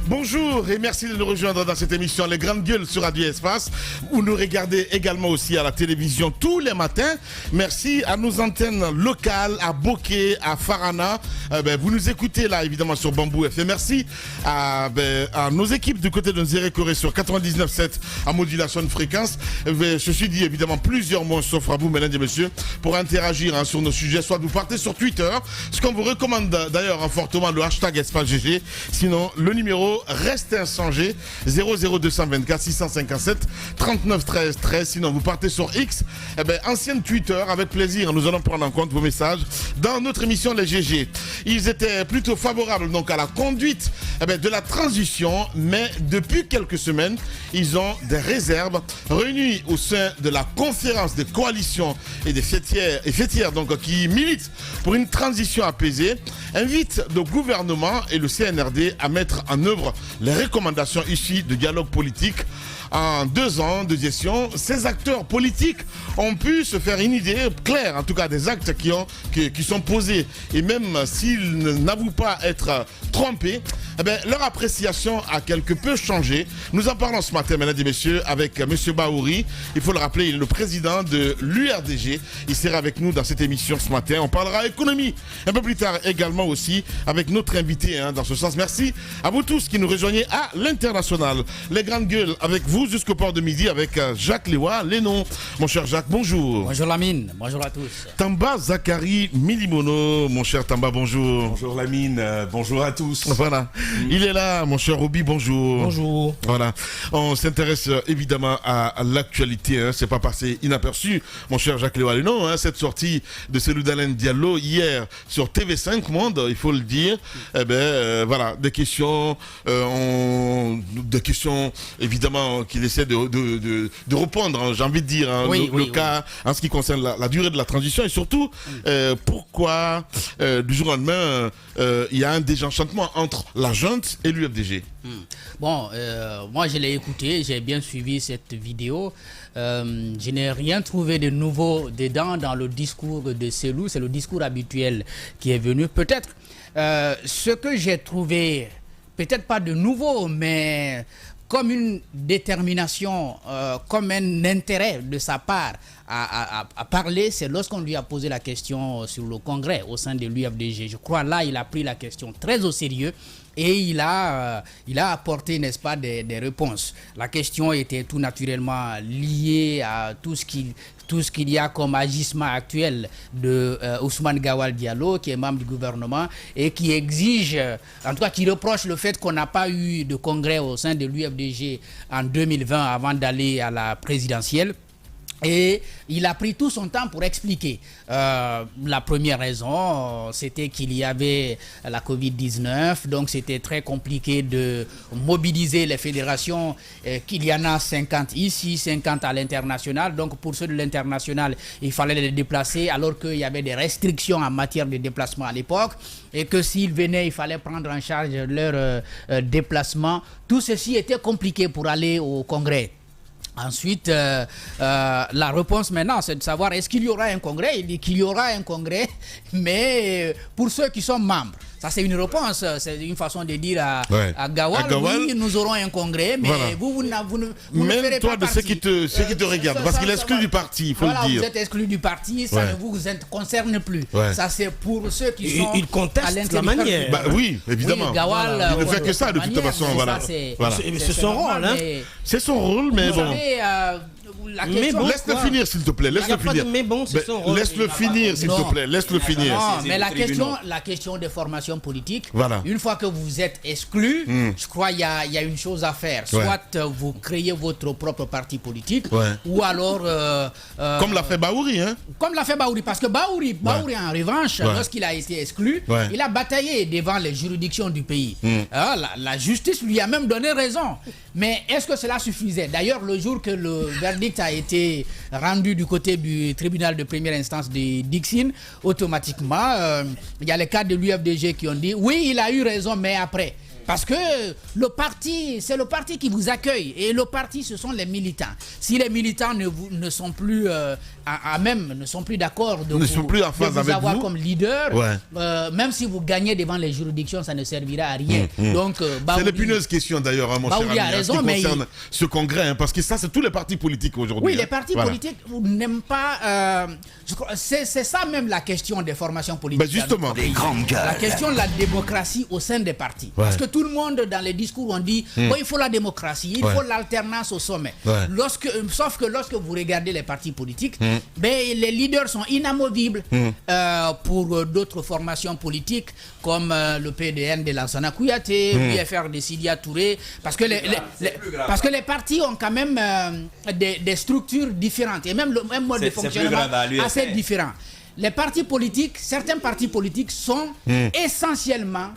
Bonjour et merci de nous rejoindre dans cette émission Les Grandes Gueules sur Radio Espace, où nous regardez également aussi à la télévision tous les matins. Merci à nos antennes locales, à Bokeh, à Farana. Vous nous écoutez là évidemment sur Bamboo FM. Merci à nos équipes du côté de Nzéré Corée sur 99.7 en modulation de fréquence. Je suis dit évidemment plusieurs mots sauf à vous, mesdames et messieurs, pour interagir sur nos sujets. Soit vous partez sur Twitter, ce qu'on vous recommande d'ailleurs fortement, le hashtag EspaceGG. Sinon, le numéro reste inchangé, 00224 657 39 13 13. Sinon, vous partez sur X, ancienne Twitter, avec plaisir. Nous allons prendre en compte vos messages dans notre émission Les GG. Ils étaient plutôt favorables donc à la conduite de la transition, mais depuis quelques semaines, ils ont des réserves. Réunis au sein de la conférence des coalitions et des fêtières donc, qui militent pour une transition apaisée, invitent le gouvernement et le CNRD à mettre en œuvre les recommandations issues de dialogue politique. En 2 ans de gestion, ces acteurs politiques ont pu se faire une idée claire, en tout cas des actes qui sont posés. Et même s'ils n'avouent pas être trompés, leur appréciation a quelque peu changé. Nous en parlons ce matin, mesdames et messieurs, avec M. Bahouri. Il faut le rappeler, il est le président de l'URDG. Il sera avec nous dans cette émission ce matin. On parlera économie un peu plus tard également aussi avec notre invité dans ce sens. Merci à vous tous qui nous rejoignez à l'international. Les Grandes Gueules avec vous jusqu'au port de midi avec Jacques Lewa, Lénon. Mon cher Jacques, bonjour. Bonjour Lamine, bonjour à tous. Tamba Zakari Milimono, mon cher Tamba, bonjour. Bonjour Lamine, bonjour à tous. Voilà, il est là, mon cher Obi, bonjour. Bonjour. Voilà, on s'intéresse évidemment à l'actualité, c'est pas passé inaperçu, mon cher Jacques Lewa, Lénon, cette sortie de Cellou Dalein Diallo hier sur TV5 Monde, il faut le dire. Voilà, des questions évidemment qu'il essaie de répondre, j'ai envie de dire, le cas en ce qui concerne la durée de la transition et surtout pourquoi du jour au lendemain il y a un désenchantement entre la junte et l'UFDG. Bon, moi je l'ai écouté, j'ai bien suivi cette vidéo. Je n'ai rien trouvé de nouveau dedans dans le discours de Cellou, c'est le discours habituel qui est venu. Peut-être ce que j'ai trouvé, peut-être pas de nouveau, mais comme une détermination, comme un intérêt de sa part à parler, c'est lorsqu'on lui a posé la question sur le congrès au sein de l'UFDG. Je crois là, il a pris la question très au sérieux et il a apporté, n'est-ce pas, des réponses. La question était tout naturellement liée à tout ce qu'il y a comme agissement actuel de Ousmane Gawal Diallo, qui est membre du gouvernement et qui exige, en tout cas qui reproche le fait qu'on n'a pas eu de congrès au sein de l'UFDG en 2020 avant d'aller à la présidentielle. Et il a pris tout son temps pour expliquer. La première raison, c'était qu'il y avait la Covid-19, donc c'était très compliqué de mobiliser les fédérations, qu'il y en a 50 ici, 50 à l'international. Donc pour ceux de l'international, il fallait les déplacer alors qu'il y avait des restrictions en matière de déplacement à l'époque et que s'ils venaient, il fallait prendre en charge leur déplacement. Tout ceci était compliqué pour aller au congrès. Ensuite, la réponse maintenant, c'est de savoir est-ce qu'il y aura un congrès. Il dit qu'il y aura un congrès, mais pour ceux qui sont membres. Ça, c'est une réponse, c'est une façon de dire à Gawal, oui, nous aurons un congrès, mais voilà. vous ne ferez toi, pas de partie. Ceux qui te regardent, parce qu'il est exclu du parti, il faut le dire. Vous êtes exclu du parti, ça ne vous concerne plus. Ça, c'est pour ceux qui sont il conteste la manière. Oui, évidemment. Oui, Gawal, il ne fait que ça, de toute façon. Voilà. C'est son rôle. C'est son rôle, mais bon. Laisse-le finir, s'il te plaît. Laisse-le finir. Mais bon, c'est son rôle. Laisse-le finir, s'il te plaît. Laisse-le finir. Non, mais la question des formations politiques, voilà. Une fois que vous êtes exclu, je crois qu'il y a une chose à faire. Soit vous créez votre propre parti politique, ou alors... comme l'a fait Bahouri, hein. Comme l'a fait Bahouri, parce que Bahouri en revanche, lorsqu'il a été exclu, il a bataillé devant les juridictions du pays. La justice lui a même donné raison. Mais est-ce que cela suffisait? D'ailleurs, le jour que le verdict a été rendu du côté du tribunal de première instance de Dixine, automatiquement, il y a les cadres de l'UFDG qui ont dit oui, il a eu raison, mais après. Parce que le parti, c'est le parti qui vous accueille. Et le parti, ce sont les militants. Si les militants ne sont plus ne sont plus d'accord de vous avoir comme leader, même si vous gagnez devant les juridictions, ça ne servira à rien. Donc, c'est l'épineuse question d'ailleurs, mon cher ami, en ce qui concerne ce congrès, parce que ça, c'est tous les partis politiques aujourd'hui. Oui, les partis politiques n'aiment pas... c'est ça même la question des formations politiques. Ben justement, la question de la démocratie au sein des partis. Parce que tout le monde, dans les discours, on dit il faut la démocratie, il faut l'alternance au sommet. Sauf que lorsque vous regardez les partis politiques, les leaders sont inamovibles pour d'autres formations politiques comme le PDN de Lansana Kouyaté, l'UFR de Sidia Touré, parce que les partis ont quand même des structures différentes et même un mode de fonctionnement assez différent. Les partis politiques, certains partis politiques sont essentiellement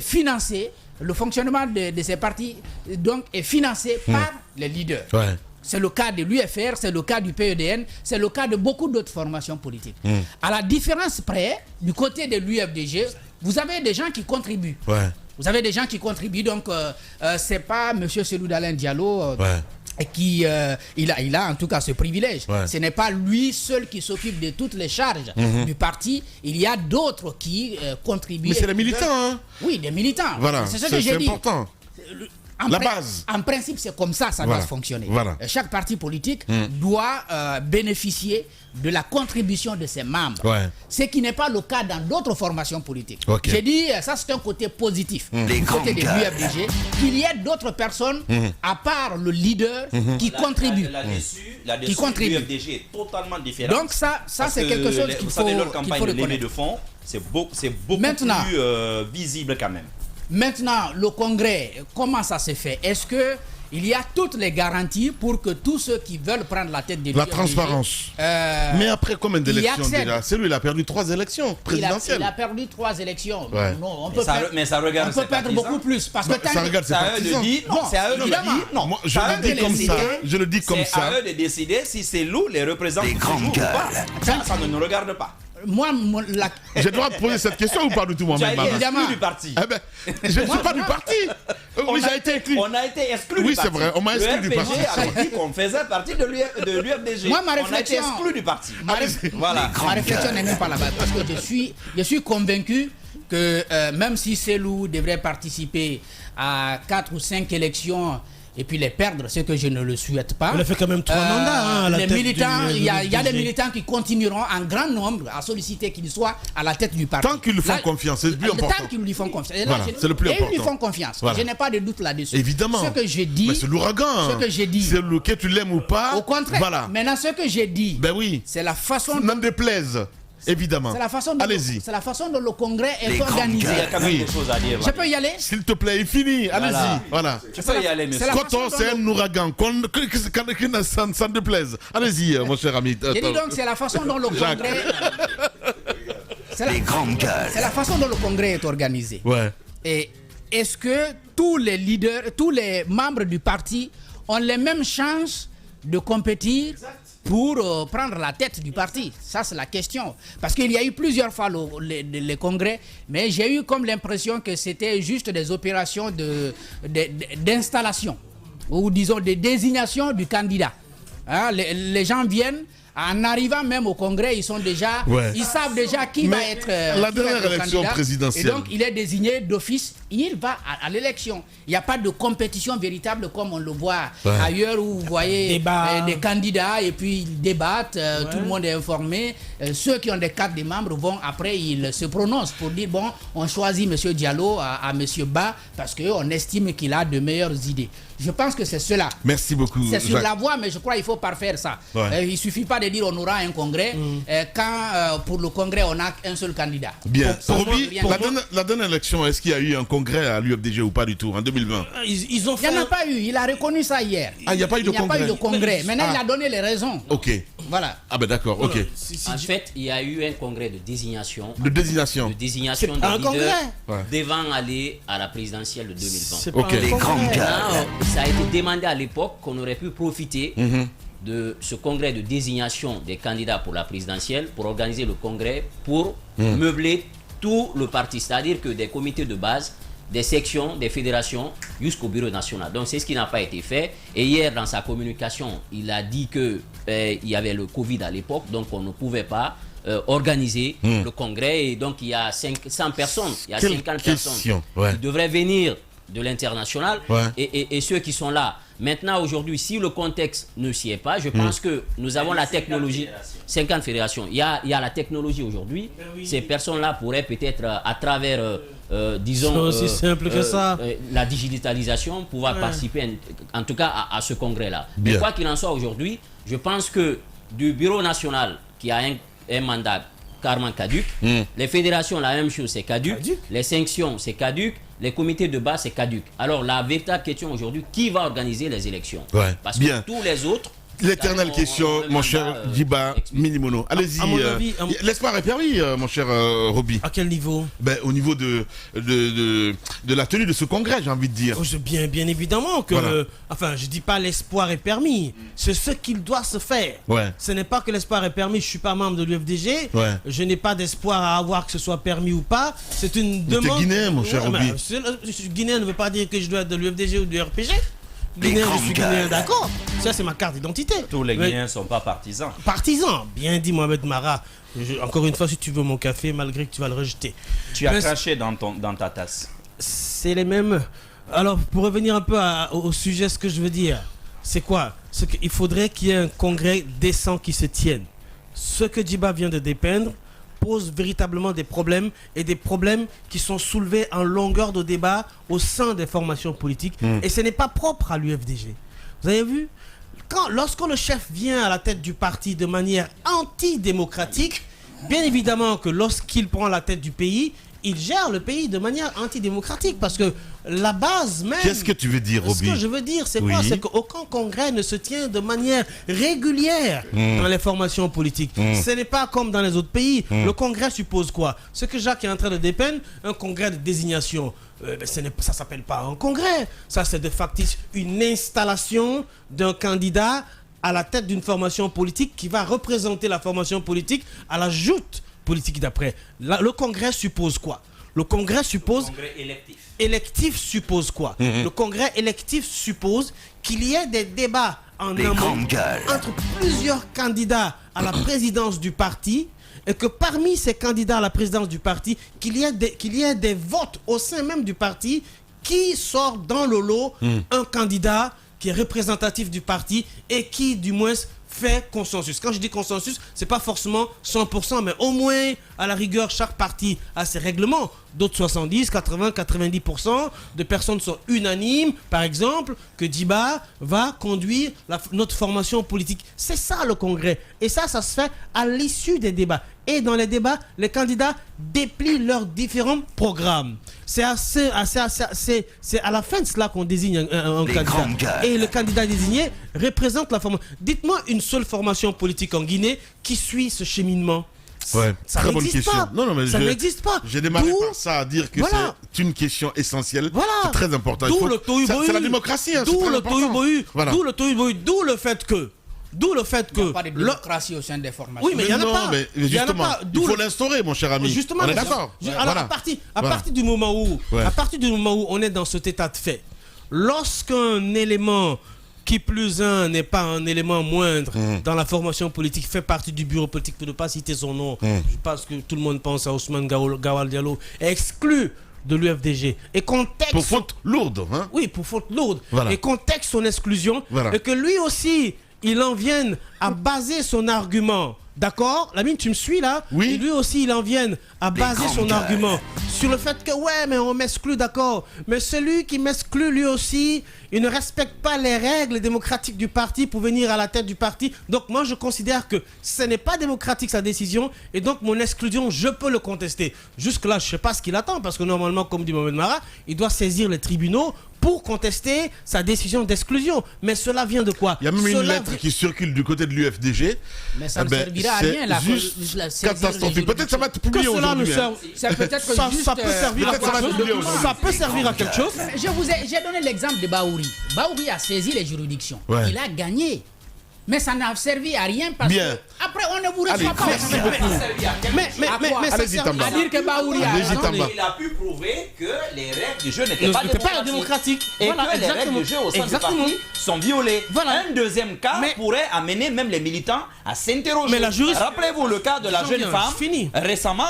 financés, le fonctionnement de ces partis donc est financé par les leaders. C'est le cas de l'UFR, c'est le cas du PEDN, c'est le cas de beaucoup d'autres formations politiques. À la différence près, du côté de l'UFDG, vous avez des gens qui contribuent. Vous avez des gens qui contribuent, donc c'est pas M. Selou Dalein Diallo qui il a en tout cas ce privilège. Ce n'est pas lui seul qui s'occupe de toutes les charges du parti. Il y a d'autres qui contribuent. Mais c'est les militants, hein? Oui, des militants. Voilà, c'est ce que j'ai dit. C'est important. La base. En principe, c'est comme ça doit fonctionner. Chaque parti politique doit bénéficier de la contribution de ses membres. Ce qui n'est pas le cas dans d'autres formations politiques. J'ai dit, ça c'est un côté positif. Du côté de l'UFDG, qu'il y ait d'autres personnes, à part le leader, qui contribuent. Qui contribuent. L'UFDG est totalement différent. Donc ça c'est quelque chose qu'il faut leur campagne de levée de fonds, c'est beaucoup plus visible quand même. Maintenant, le congrès, comment ça se fait? Est-ce qu'il y a toutes les garanties pour que tous ceux qui veulent prendre la tête de la transparence. Mais après combien d'élections déjà? C'est lui, il a perdu 3 élections présidentielles. Il a perdu 3 élections. Non, on peut perdre beaucoup plus. Parce que ça regarde ses partisans. C'est à eux de dire. Non, je le dis comme ça. C'est à eux de décider si c'est loup les représente ou pas. Ça ne nous regarde pas. Moi, je dois poser cette question ou pas du tout moi-même? Évidemment du parti. Je ne suis pas du parti. Oui, j'ai été exclu. On a été exclu du parti. Oui, c'est vrai, on m'a exclu du parti. Le RPG a dit qu'on faisait partie de l'UFDG. Moi, ma réflexion, on a été exclu du parti. Ma réflexion n'est même pas là-bas. Parce que je suis convaincu que même si Selou devrait participer à 4 ou 5 élections et puis les perdre, ce que je ne le souhaite pas. On a fait quand même 3 mandats. Les militants, il y a des militants qui continueront en grand nombre à solliciter qu'il soit à la tête du parti. Tant qu'ils lui font confiance, c'est le plus important. Tant qu'ils lui font confiance. C'est le plus important. Et ils lui font confiance. Je n'ai pas de doute là-dessus. Évidemment. Ce que j'ai dit. Mais c'est l'ouragan. Ce que j'ai dit. C'est le que tu l'aimes ou pas. Au contraire. Voilà. Maintenant, ce que j'ai dit. C'est la façon. N'en déplaise. Évidemment. Allez-y. C'est la façon dont le congrès est organisé. Il y a quand même des choses à dire. Je peux y aller? S'il te plaît, il finit. Allez-y. Voilà. Je peux y aller, monsieur. Quand c'est un ouragan, que ça ne déplaise. Allez-y, mon cher ami. J'ai dit donc, c'est la façon dont le congrès. C'est la façon dont le congrès est organisé. Et est-ce que tous les leaders, tous les membres du parti ont les mêmes chances de compétir pour prendre la tête du parti? Ça, c'est la question. Parce qu'il y a eu plusieurs fois les congrès, mais j'ai eu comme l'impression que c'était juste des opérations d'installation, ou disons de désignation du candidat. Les gens viennent, en arrivant même au congrès, ils savent déjà qui va être la dernière élection présidentielle. Et donc, il est désigné d'office, il va à l'élection. Il n'y a pas de compétition véritable comme on le voit ailleurs où vous voyez des candidats et puis ils débattent, tout le monde est informé. Ceux qui ont des cartes des membres vont après, ils se prononcent pour dire bon, on choisit M. Diallo à M. Ba parce qu'on estime qu'il a de meilleures idées. Je pense que c'est cela. Merci beaucoup. C'est sur la voie, mais je crois qu'il faut parfaire ça. Il ne suffit pas de dire on aura un congrès quand pour le congrès on a un seul candidat. Bien. Roby, la dernière élection, est-ce qu'il y a eu un congrès à l'UFDG ou pas du tout en 2020? Il n'y en a pas eu. Il a reconnu ça hier. Il n'y a pas eu de congrès. Il n'y a pas eu de congrès. Maintenant, il a donné les raisons. Ok. Voilà. Ah ben d'accord, ok. En fait, il y a eu un congrès de désignation. De désignation. De désignation des leaders devant aller à la présidentielle de 2020. Ok. Les grands gars. Ça a été demandé à l'époque qu'on aurait pu profiter de ce congrès de désignation des candidats pour la présidentielle pour organiser le congrès pour meubler tout le parti. C'est-à-dire que des comités de base des sections, des fédérations, jusqu'au bureau national. Donc c'est ce qui n'a pas été fait. Et hier, dans sa communication, il a dit que il y avait le Covid à l'époque, donc on ne pouvait pas organiser le congrès. Et donc il y a 100 personnes, il y a 50 personnes qui devraient venir de l'international et ceux qui sont là. Maintenant, aujourd'hui, si le contexte ne s'y est pas, je pense que nous avons la technologie. 50 fédérations. Il y a la technologie aujourd'hui. Ces personnes-là pourraient peut-être, à travers, disons, aussi simple que ça. La digitalisation, pouvoir participer, en tout cas, à ce congrès-là. Mais quoi qu'il en soit aujourd'hui, je pense que du bureau national, qui a un mandat carrément caduc, les fédérations, la même chose, c'est caduc. Les sanctions, c'est caduc. Les comités de base, c'est caduc. Alors, la véritable question aujourd'hui, qui va organiser les élections? Parce que tous les autres... L'éternelle question, mon cher Djiba Minimono. Allez-y. L'espoir est permis, mon cher Roby. À quel niveau? Au niveau de la tenue de ce congrès, j'ai envie de dire. Bien évidemment que... Enfin, je ne dis pas l'espoir est permis. C'est ce qu'il doit se faire. Ce n'est pas que l'espoir est permis. Je ne suis pas membre de l'UFDG. Je n'ai pas d'espoir à avoir que ce soit permis ou pas. C'est une demande... Tu es guinéen, mon cher Roby. Guinéen ne veut pas dire que je dois être de l'UFDG ou du RPG. Guinéen, je suis guinéen, d'accord. Ça, c'est ma carte d'identité. Tous les Guinéens ne sont pas partisans. Partisans, bien dit Mohamed Mara. Encore une fois, si tu veux mon café, malgré que tu vas le rejeter. Tu as craché dans ta tasse. C'est les mêmes. Alors, pour revenir un peu au sujet, ce que je veux dire, c'est quoi? C'est qu'il faudrait qu'il y ait un congrès décent qui se tienne. Ce que Djiba vient de dépeindre pose véritablement des problèmes et des problèmes qui sont soulevés en longueur de débat au sein des formations politiques. Et ce n'est pas propre à l'UFDG. Vous avez vu? Lorsque le chef vient à la tête du parti de manière antidémocratique, bien évidemment que lorsqu'il prend la tête du pays, il gère le pays de manière antidémocratique parce que la base même... Qu'est-ce que tu veux dire, Roby? Ce que je veux dire, c'est quoi? C'est qu'aucun congrès ne se tient de manière régulière dans les formations politiques. Ce n'est pas comme dans les autres pays. Le congrès suppose quoi? Ce que Jacques est en train de dépeindre, un congrès de désignation. Ça ne s'appelle pas un congrès. Ça, c'est de factice une installation d'un candidat à la tête d'une formation politique qui va représenter la formation politique à la joute politique d'après. Le congrès suppose quoi? Le congrès suppose... Le congrès électif. Électif suppose quoi? Le congrès électif suppose qu'il y ait des débats en amont entre plusieurs candidats à la présidence du parti et que parmi ces candidats à la présidence du parti, qu'il y ait des votes au sein même du parti qui sort dans le lot un candidat qui est représentatif du parti et qui, du moins, fait consensus. Quand je dis consensus, c'est pas forcément 100%, mais au moins, à la rigueur, chaque parti a ses règlements. D'autres 70, 80, 90% de personnes sont unanimes, par exemple, que Djiba va conduire notre formation politique. C'est ça le congrès. Et ça se fait à l'issue des débats. Et dans les débats, les candidats déplient leurs différents programmes. C'est à la fin de cela qu'on désigne un candidat. Et le candidat désigné représente la formation. Dites-moi une seule formation politique en Guinée qui suit ce cheminement. Ça très bonne question. Pas. Non, mais ça n'existe pas. J'ai démarré par ça à dire que c'est une question essentielle. C'est très important. C'est la démocratie. D'où le tohu-bohu. D'où le fait que... Il n'y a pas de démocratie au sein des formations. Oui, mais il n'y en a pas. Mais justement, il faut l'instaurer, mon cher ami. Justement, on est d'accord. Alors, à partir du moment où on est dans cet état de fait, lorsqu'un élément qui plus un n'est pas un élément moindre dans la formation politique fait partie du bureau politique, pour ne pas citer son nom, je pense que tout le monde pense à Ousmane Gawal Diallo, exclu de l'UFDG et contexte pour faute lourde, hein? Oui, pour faute lourde. Et contexte son exclusion et que lui aussi il en vienne à baser son argument. D'accord? Lamine, tu me suis là? Oui. Et lui aussi, il en vienne à baser son argument sur le fait que, ouais, mais on m'exclut, d'accord. Mais celui qui m'exclut, lui aussi, il ne respecte pas les règles démocratiques du parti pour venir à la tête du parti. Donc, moi, je considère que ce n'est pas démocratique, sa décision. Et donc, mon exclusion, je peux le contester. Jusque-là, je ne sais pas ce qu'il attend. Parce que normalement, comme dit Mohamed Mara, il doit saisir les tribunaux pour contester sa décision d'exclusion. Mais cela vient de quoi? Il y a même une lettre qui circule du côté de l'UFDG. Mais ça ne servira à rien. C'est catastrophique. Peut-être ça va être publié aujourd'hui. Ça peut servir à quelque chose. Ça peut servir à quelque chose. J'ai donné l'exemple de Baouri. Baouri a saisi les juridictions. Il a gagné. Mais ça n'a servi à rien parce Bien. que après on ne vous reçoit Allez, pas. merci beaucoup. Mais Allez-y, Tamba. à dire que Baouri a Allez-y, raison. Tamba. Il a pu prouver que les règles du jeu n'étaient Ne pas n'était pas démocratiques. démocratique. Et Voilà, que les règles exactement. du jeu au sein Exactement. du parti sont violées. Voilà. Un deuxième cas Mais- pourrait amener même les militants à s'interroger. Mais la jurisprudence- Rappelez-vous le cas de la J'en jeune viens, femme c'est fini. récemment,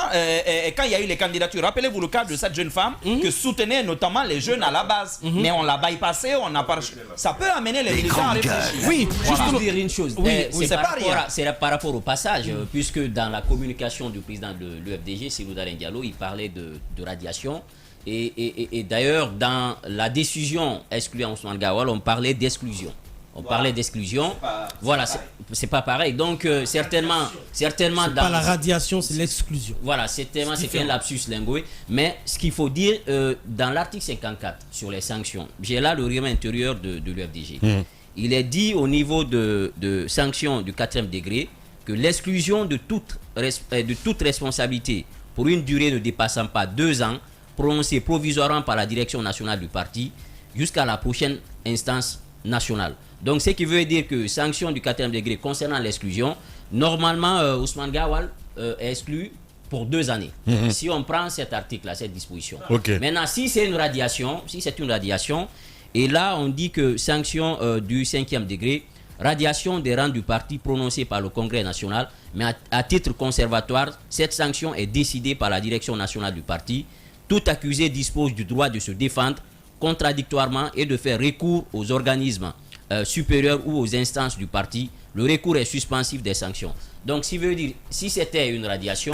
quand il y a eu les candidatures. Rappelez-vous le cas de cette jeune femme que soutenait notamment les jeunes à la base. Mais on l'a bypassé, on n'a pas. Ça peut amener les militants à réfléchir. Oui, Juste justement. dire une chose, oui, c'est pas rien. c'est par rapport au passage, puisque dans la communication du président de l'UFDG, Cellou Dalein Diallo, il parlait de radiation. Et d'ailleurs, dans la décision excluant Ousmane Gawal, on parlait d'exclusion. On parlait d'exclusion. Voilà, c'est pas pareil. Donc, certainement Pas la radiation, c'est l'exclusion. voilà, c'était un lapsus lingué. Mais ce qu'il faut dire, dans l'article 54 sur les sanctions, j'ai là le règlement intérieur de l'UFDG. Il est dit au niveau de sanctions du 4e degré que l'exclusion de toute responsabilité pour une durée ne dépassant pas 2 ans, prononcée provisoirement par la direction nationale du parti, jusqu'à la prochaine instance nationale. Donc, ce qui veut dire que sanction du 4e degré concernant l'exclusion, normalement, Ousmane Gawal est exclu pour 2 années. Si on prend cet article-là, cette disposition. Ok. Maintenant, si c'est une radiation, et là, on dit que sanction du 5e degré, radiation des rangs du parti prononcée par le Congrès national, mais à titre conservatoire, cette sanction est décidée par la direction nationale du parti. Tout accusé dispose du droit de se défendre contradictoirement et de faire recours aux organismes supérieurs ou aux instances du parti. Le recours est suspensif des sanctions. Donc, si c'était une radiation,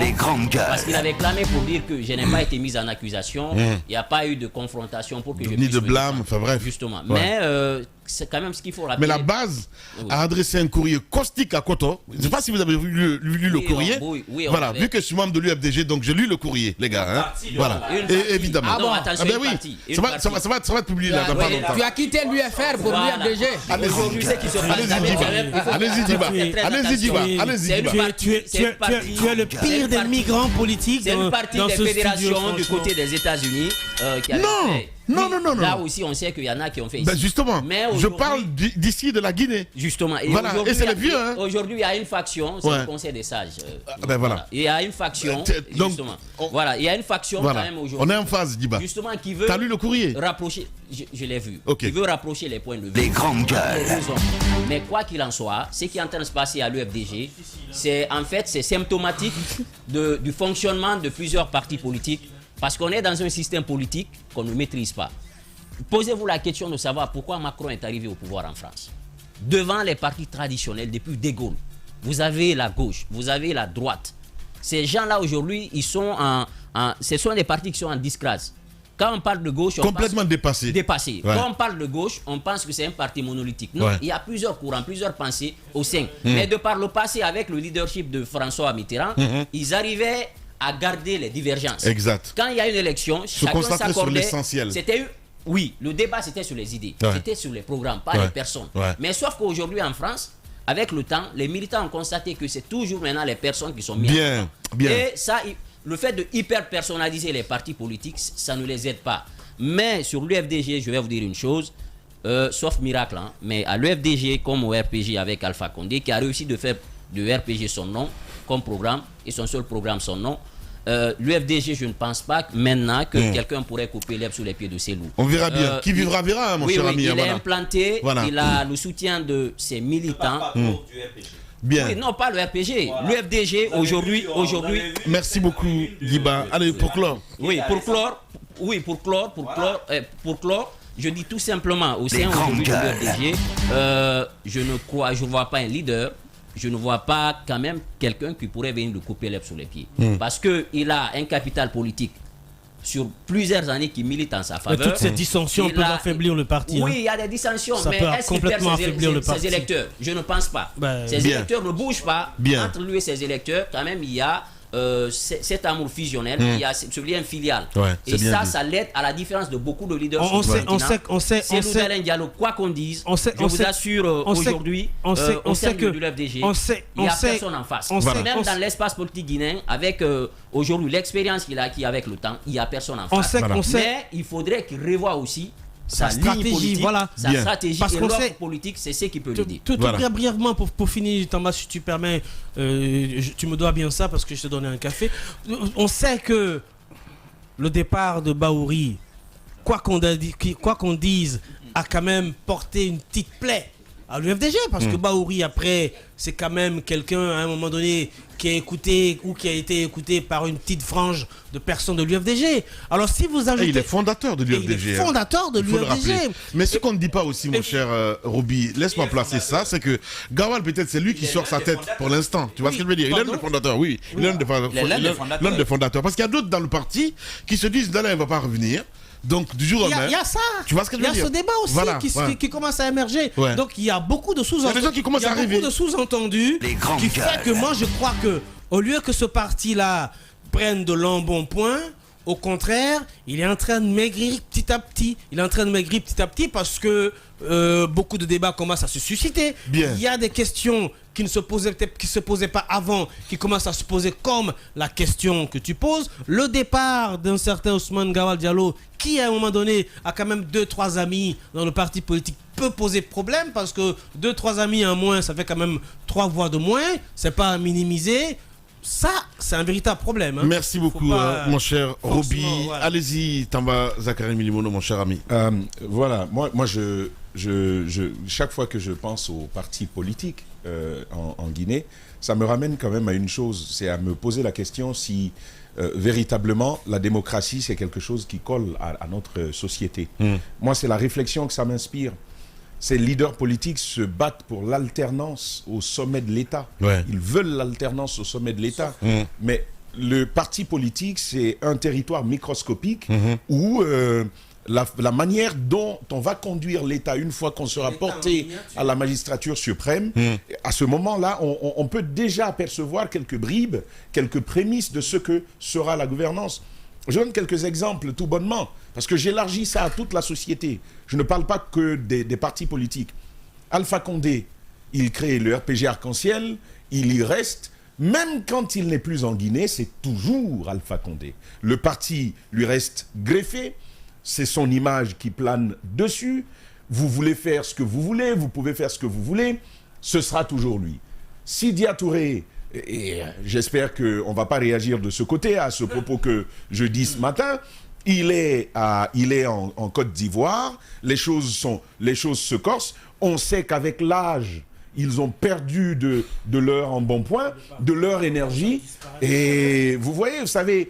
parce qu'il avait clamé pour dire que je n'ai pas été mis en accusation, il n'y a pas eu de confrontation pour que je Ni puisse de me blâme, défendre. enfin bref. Justement. Ouais. Mais c'est quand même ce qu'il faut rappeler. Mais la base Oui. a adressé un courrier caustique à Koto. Je ne sais pas si vous avez lu le Oui, courrier. on Voilà, avait- vu que je suis membre de l'UFDG, donc j'ai lu le courrier, les gars. Hein. Voilà, Une partie. évidemment. Ah bon, attention, ben une oui, partie, une ça va partie. être publié là dans pas oui, longtemps. Tu as quitté l'UFR pour Voilà. l'UFDG. Aujourd'hui, ce qui se passe Allez-y, dans Diba. les- il faut Allez-y, faire Diba. très Allez-y, Diba. attention. Allez-y, C'est une Diba. partie- c'est une partie- Tu es le c'est pire une des partie- migrants politiques C'est une partie dans des ce fédérations studio, du franchement. côté des États-Unis qui avaient Non. fait. Non, Oui, non, non, non. Là aussi, on sait qu'il y en a qui ont fait ici. Ben justement, Mais je aujourd'hui- parle d'ici, de la Guinée. Justement. Et Voilà, aujourd'hui, et c'est il y a- les vieux, hein. Aujourd'hui, il y a une faction, c'est Ouais. le Conseil des sages. Ben voilà. Il y a une faction, Donc, justement. on- Voilà, il y a une faction Voilà, quand même on aujourd'hui. est en phase, Diba. Justement, qui veut T'as lu le courrier? rapprocher, je l'ai vu, Ok. qui veut rapprocher les points de vue. Des grandes gueules. Mais quoi qu'il en soit, ce qui est en train de se passer à l'UFDG, c'est symptomatique du fonctionnement de plusieurs partis politiques, parce qu'on est dans un système politique qu'on ne maîtrise pas. Posez-vous la question de savoir pourquoi Macron est arrivé au pouvoir en France. Devant les partis traditionnels depuis De Gaulle, vous avez la gauche, vous avez la droite. Ces gens-là aujourd'hui, ils sont ce sont des partis qui sont en disgrâce. Quand on parle de gauche, on Complètement dépassé. dépassé. Ouais. Quand on parle de gauche, on pense que c'est un parti monolithique. Non, Ouais. il y a plusieurs courants, plusieurs pensées au sein. Mais de par le passé, avec le leadership de François Mitterrand, ils arrivaient à garder les divergences. Exact. Quand il y a une élection, chacun concentrer sur s'accordait. l'essentiel. Oui, le débat c'était sur les idées, Ouais. c'était sur les programmes, pas Ouais. les personnes. Ouais. Mais sauf qu'aujourd'hui en France, avec le temps, les militants ont constaté que c'est toujours maintenant les personnes qui sont mises. Bien, bien. Et ça, le fait de hyper personnaliser les partis politiques, ça ne les aide pas. Mais sur l'UFDG, je vais vous dire une chose, sauf miracle, hein, mais à l'UFDG comme au RPG avec Alpha Condé, qui a réussi de faire de RPG son nom comme programme, et son seul programme son nom, l'UFDG, je ne pense pas que maintenant que quelqu'un pourrait couper l'herbe sous les pieds de ses loups. On verra bien. Qui vivra, verra, hein, mon cher ami. Il Voilà. est implanté, Voilà. il a le soutien de ses militants. Bien. Oui, non, pas le RPG. L'UFDG, aujourd'hui, Merci beaucoup, Diba. Allez, pour clore. oui, pour clore, je dis tout simplement au sein aujourd'hui de l'UFDG, je ne vois pas un leader, je ne vois pas quand même quelqu'un qui pourrait venir de couper l'herbe sous les pieds. Parce qu'il a un capital politique sur plusieurs années qui milite en sa Mais faveur. toutes ces dissensions Il peuvent a- affaiblir le parti. Oui, hein. il y a des dissensions, Ça mais peut est-ce qu'il perd complètement affaiblir le ses parti. électeurs? Je ne pense pas. Ben, Ses bien. électeurs ne bougent pas. Bien. Entre lui et ses électeurs, quand même, il y a cet amour fusionnel, il y a ce lien filial. Ouais, c'est et bien ça, dit. ça l'aide à la différence de beaucoup de leaders. On sur le sait- on continent. sait- on sait- on Cellou sait- Dalein Diallo, quoi qu'on dise, On sait- je on vous sait- assure on sait- aujourd'hui, on sait- au on sein sait que- de l'UFDG, on sait- il n'y a on sait- personne en face. on sait- Même on dans sait- l'espace politique guinéen, avec aujourd'hui l'expérience qu'il a acquis avec le temps, il n'y a personne en On face. sait qu'on sait. Mais il faudrait qu'il revoie aussi sa ligne stratégie, politique, voilà. sa Bien. stratégie Parce et qu'on l'offre sait- politique, c'est ce qui peut le dire. Tout Voilà. très brièvement pour finir, Thomas, si tu permets, tu me dois bien ça parce que je te donnais un café. On sait que le départ de Bahouri, quoi qu'on dise, a quand même porté une petite plaie à l'UFDG parce que Bahouri, après, c'est quand même quelqu'un à un moment donné qui a écouté ou qui a été écouté par une petite frange de personnes de l'UFDG. Alors si vous ajoutez... Et il est fondateur de Et il l'UFDG. est fondateur de Il faut le rappeler. l'UFDG. Mais ce qu'on ne dit pas aussi, mon cher Roby, laisse-moi placer ça, c'est que Gawal, peut-être, c'est lui qui sort sa tête pour l'instant. Tu vois ce que je veux dire? Il est l'un des fondateurs, oui. Il est l'un des fondateurs. Parce qu'il y a d'autres dans le parti qui se disent, Dalla, il ne va pas revenir. Donc, du jour au Il y lendemain. a ça. Tu vois ce que je veux Il y dire? a ce débat aussi Voilà, qui, ouais. qui commence à émerger. Ouais. Donc il y a beaucoup de sous-entendus. Il y a des gens qui commencent à arriver. beaucoup de sous-entendus qui fait que moi je crois que au lieu que ce parti-là prenne de l'embonpoint, au contraire, il est en train de maigrir petit à petit. Il est en train de maigrir petit à petit parce que beaucoup de débats commencent à se susciter. Bien. Il y a des questions qui ne se posaient peut-être, qui se posaient pas avant, qui commencent à se poser comme la question que tu poses. Le départ d'un certain Ousmane Gawal Diallo, qui à un moment donné a quand même 2-3 amis dans le parti politique, peut poser problème parce que 2-3 amis en moins, ça fait quand même 3 voix de moins. C'est pas à minimiser. Ça, c'est un véritable problème. Hein. Merci beaucoup, Faut pas, mon cher Roby. forcément, voilà. Allez-y, Tamba Zakari Milimono, mon cher ami. Voilà, moi chaque fois que je pense aux partis politiques en Guinée, ça me ramène quand même à une chose, c'est à me poser la question si véritablement la démocratie c'est quelque chose qui colle à notre société. Moi, c'est la réflexion que ça m'inspire. Ces leaders politiques se battent pour l'alternance au sommet de l'État. Ouais. Ils veulent l'alternance au sommet de l'État. Mais le parti politique, c'est un territoire microscopique où la manière dont on va conduire l'État une fois qu'on sera porté à la magistrature suprême, à ce moment-là, on peut déjà apercevoir quelques bribes, quelques prémices de ce que sera la gouvernance. Je donne quelques exemples tout bonnement, parce que j'élargis ça à toute la société. Je ne parle pas que des partis politiques. Alpha Condé, il crée le RPG Arc-en-Ciel, il y reste. Même quand il n'est plus en Guinée, c'est toujours Alpha Condé. Le parti lui reste greffé, c'est son image qui plane dessus. Vous voulez faire ce que vous voulez, vous pouvez faire ce que vous voulez, ce sera toujours lui. Sidia Touré, et j'espère qu'on ne va pas réagir de ce côté à ce propos que je dis ce matin, il est en Côte d'Ivoire, les choses se corsent, on sait qu'avec l'âge, ils ont perdu de leur embonpoint, de leur énergie, et vous voyez, vous savez,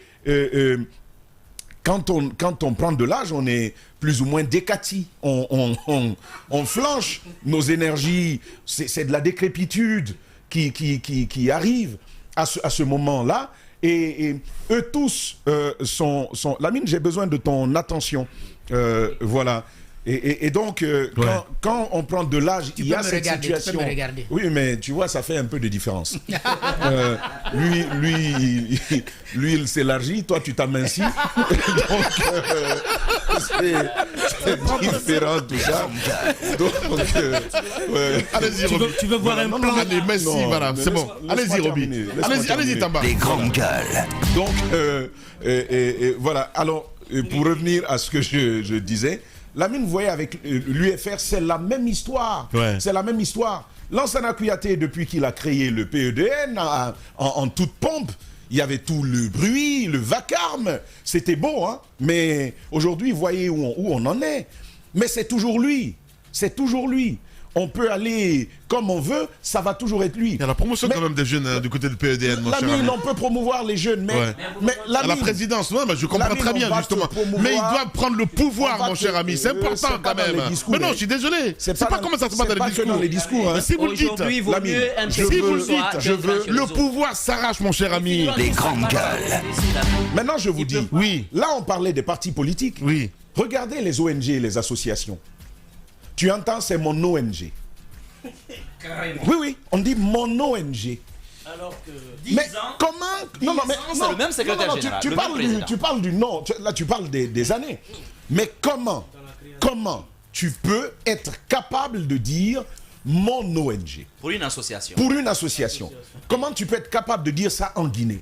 quand on prend de l'âge, on est plus ou moins décati, on flanche, nos énergies, c'est de la décrépitude qui arrive à ce moment-là, et eux tous sont... Lamine, j'ai besoin de ton attention, voilà. Et donc, quand on prend de l'âge, il y a cette situation. Tu peux me regarder. Oui, mais tu vois, ça fait un peu de différence. Lui, il s'élargit, toi, tu t'amincis. Donc, c'est différent tout ça. Donc, Allez-y, Roby. Tu veux voir un plan? Allez, merci, Non, voilà, mais c'est bon. laisse-moi Allez-y, Roby. terminer, laisse-moi Allez-y, terminer. Tamba. Donc, voilà. Alors, pour revenir à ce que je disais, Lamine, vous voyez, avec l'UFR, c'est la même histoire. Ouais. C'est la même histoire. Lansana Kouyaté, depuis qu'il a créé le PEDN, en toute pompe, il y avait tout le bruit, le vacarme. C'était beau, hein. Mais aujourd'hui, vous voyez où on en est. Mais c'est toujours lui. C'est toujours lui. On peut aller comme on veut, ça va toujours être lui. Il y a la promotion quand même des jeunes du côté du PEDN, mon cher ami. Lamine, on peut promouvoir les jeunes, mais, Ouais. mais À la Lamine, présidence, non, mais je comprends Lamine, très on bien, va justement. te promouvoir. Mais il doit prendre le pouvoir, On va mon te- cher ami. C'est important c'est pas quand dans même. les discours, Mais non, mais- je suis désolé. c'est C'est pas dans- comment ça se passe c'est dans les pas que discours. dans les discours, hein. Mais si vous le dites, Aujourd'hui, il vaut Lamine, mieux un si petit vous peu le dites, le pouvoir s'arrache, mon cher ami. Les grandes gueules. Maintenant, je vous dis, Oui. là, on parlait des partis politiques. Oui. Regardez les ONG et les associations. Tu entends, c'est mon ONG. Oui, on dit mon ONG. Alors que... Mais comment... Non, mais... c'est le même secrétaire général, Tu le parles même président. tu parles du nom. Là, tu parles des années. Mais comment tu peux être capable de dire mon ONG Pour une association. pour une association? Comment tu peux être capable de dire ça en Guinée?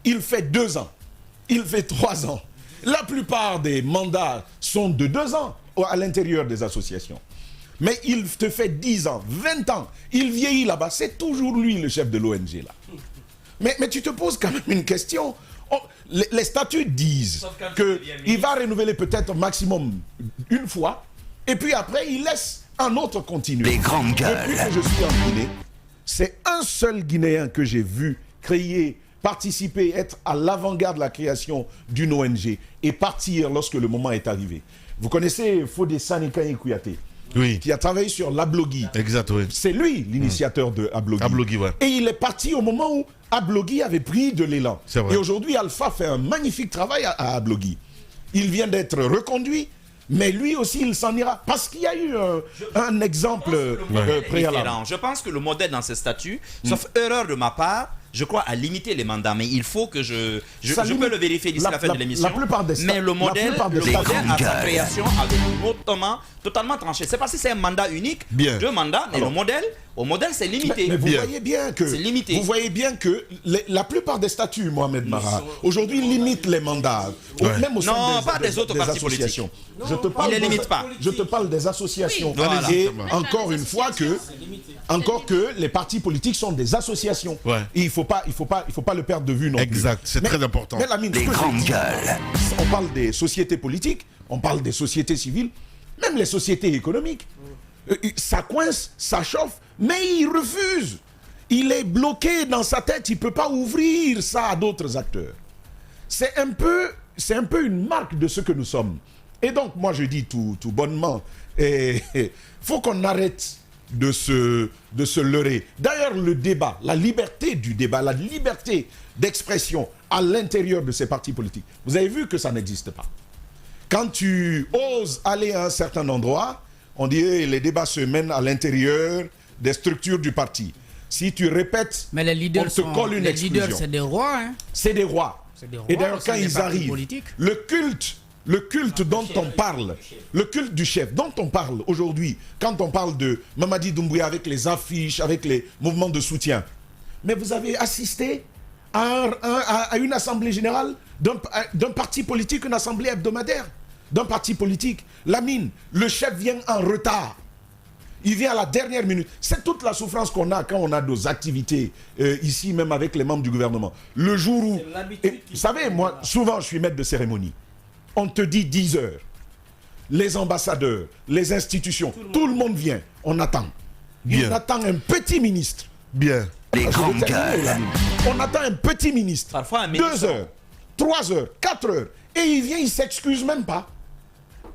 Il fait 2 ans. Il fait 3 ans. La plupart des mandats sont de 2 ans à l'intérieur des associations. Mais il te fait 10 ans, 20 ans. Il vieillit là-bas. C'est toujours lui le chef de l'ONG là. Mais tu te poses quand même une question. Les statuts disent qu'il va renouveler peut-être maximum une fois. Et puis après, il laisse un autre continuer. Les grandes gueules. Depuis que je suis en Guinée, c'est un seul Guinéen que j'ai vu créer, participer, être à l'avant-garde de la création d'une ONG et partir lorsque le moment est arrivé. Vous connaissez Fodé Sanikane Kouyaté, Oui. qui a travaillé sur l'Ablogui. Exact, oui. C'est lui l'initiateur de Ablogui. Ablogui, ouais. Et il est parti au moment où Ablogui avait pris de l'élan. C'est vrai. Et aujourd'hui, Alpha fait un magnifique travail à Ablogui. Il vient d'être reconduit, mais lui aussi, il s'en ira. Parce qu'il y a eu un exemple préalable. Différent. Je pense que le modèle dans ces statuts, sauf erreur de ma part, je crois à limiter les mandats, mais il faut que je peux le vérifier d'ici la fin de l'émission. La plupart des mais le modèle à sa gueules. création avait totalement tranché. C'est pas si c'est un mandat unique, Bien. 2 mandats, mais Alors, au modèle c'est limité. Mais vous Bien. voyez bien que C'est limité. vous voyez bien que la plupart des statuts, Mohamed Mara, aujourd'hui limitent les mandats. Ouais. Même au sein Non, pas des autres partis associations. politiques. Je te parle Il les limite pas. Je te parle des associations. Voilà. Et encore une fois que les partis politiques sont des associations. Ouais. Et il faut pas le perdre de vue non Exact, plus. c'est très important. Mais Lamine, Les ce que je grandes dis, gueules. on parle des sociétés politiques, on parle des sociétés civiles, même les sociétés économiques. Ça coince, ça chauffe, mais il refuse. Il est bloqué dans sa tête, il ne peut pas ouvrir ça à d'autres acteurs. C'est un peu une marque de ce que nous sommes. Et donc, moi, je dis tout bonnement, il faut qu'on arrête de se leurrer. D'ailleurs, le débat, la liberté du débat, la liberté d'expression à l'intérieur de ces partis politiques, vous avez vu que ça n'existe pas. Quand tu oses aller à un certain endroit, on dit les débats se mènent à l'intérieur des structures du parti. Si tu répètes, Mais les leaders, on te colle une exclusion. c'est des rois. Hein. C'est des rois. C'est des rois Et d'ailleurs, au sein quand des ils partis arrivent, politiques. le culte dont on parle, le culte du chef dont on parle aujourd'hui, quand on parle de Mamadi Doumbouya avec les affiches, avec les mouvements de soutien, mais vous avez assisté à une assemblée générale d'un parti politique, une assemblée hebdomadaire d'un parti politique. Lamine, le chef vient en retard. Il vient à la dernière minute. C'est toute la souffrance qu'on a quand on a nos activités ici, même avec les membres du gouvernement. Le jour où... Et, vous savez, moi, souvent, je suis maître de cérémonie. On te dit 10 heures. Les ambassadeurs, les institutions, tout le monde vient. On attend. Bien. On attend un petit ministre. Bien. Les Je vais grandes terminer, gueules. Lamine. On attend un petit ministre. Parfois un 2 ministre. heures, 3 heures, 4 heures. Et il vient, il s'excuse même pas.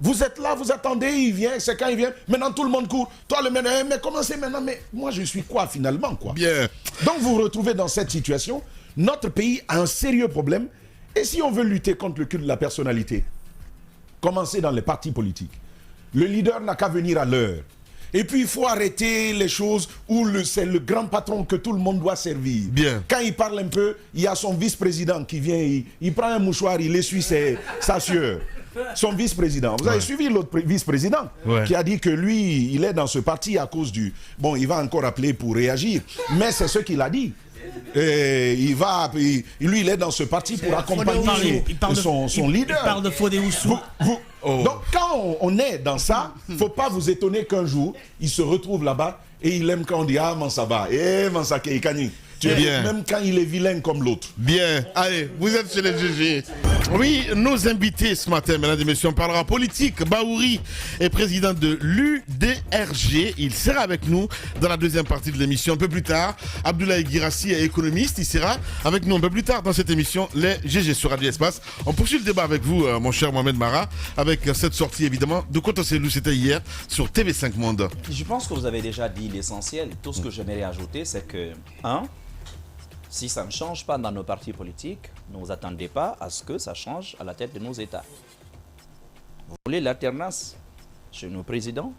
Vous êtes là, vous attendez, il vient, c'est quand il vient. Maintenant, tout le monde court. Toi, le ménage, mais comment c'est maintenant? Mais moi, je suis quoi finalement, quoi? Bien. Donc, vous vous retrouvez dans cette situation. Notre pays a un sérieux problème. Et si on veut lutter contre le culte de la personnalité, commencez dans les partis politiques. Le leader n'a qu'à venir à l'heure. Et puis, il faut arrêter les choses où c'est le grand patron que tout le monde doit servir. Bien. Quand il parle un peu, il y a son vice-président qui vient, il prend un mouchoir, il essuie sa sueur. Son vice-président. Vous avez suivi l'autre vice-président qui a dit que lui, il est dans ce parti à cause du... Bon, il va encore appeler pour réagir, mais c'est ce qu'il a dit. Et lui, il est dans ce parti pour accompagner son leader. Il parle de Fodé Oussou. Donc, quand on est dans ça, il ne faut pas vous étonner qu'un jour, il se retrouve là-bas et il aime quand on dit « Ah, Mansaba, Mansake, Ikani ». Bien. Même quand il est vilain comme l'autre. Bien. Allez, vous êtes chez les GG. Oui, nos invités ce matin, mesdames et messieurs, on parlera politique. Baouri est président de l'UDRG. Il sera avec nous dans la deuxième partie de l'émission. Un peu plus tard, Abdoulaye Guirassi est économiste. Il sera avec nous un peu plus tard dans cette émission, les GG sur Radio Espace. On poursuit le débat avec vous, mon cher Mohamed Mara, avec cette sortie évidemment de Kotoselou. C'était hier sur TV5 Monde. Je pense que vous avez déjà dit l'essentiel. Tout ce que j'aimerais ajouter, c'est que, si ça ne change pas dans nos partis politiques, ne vous attendez pas à ce que ça change à la tête de nos États. Vous voulez l'alternance chez nos présidents,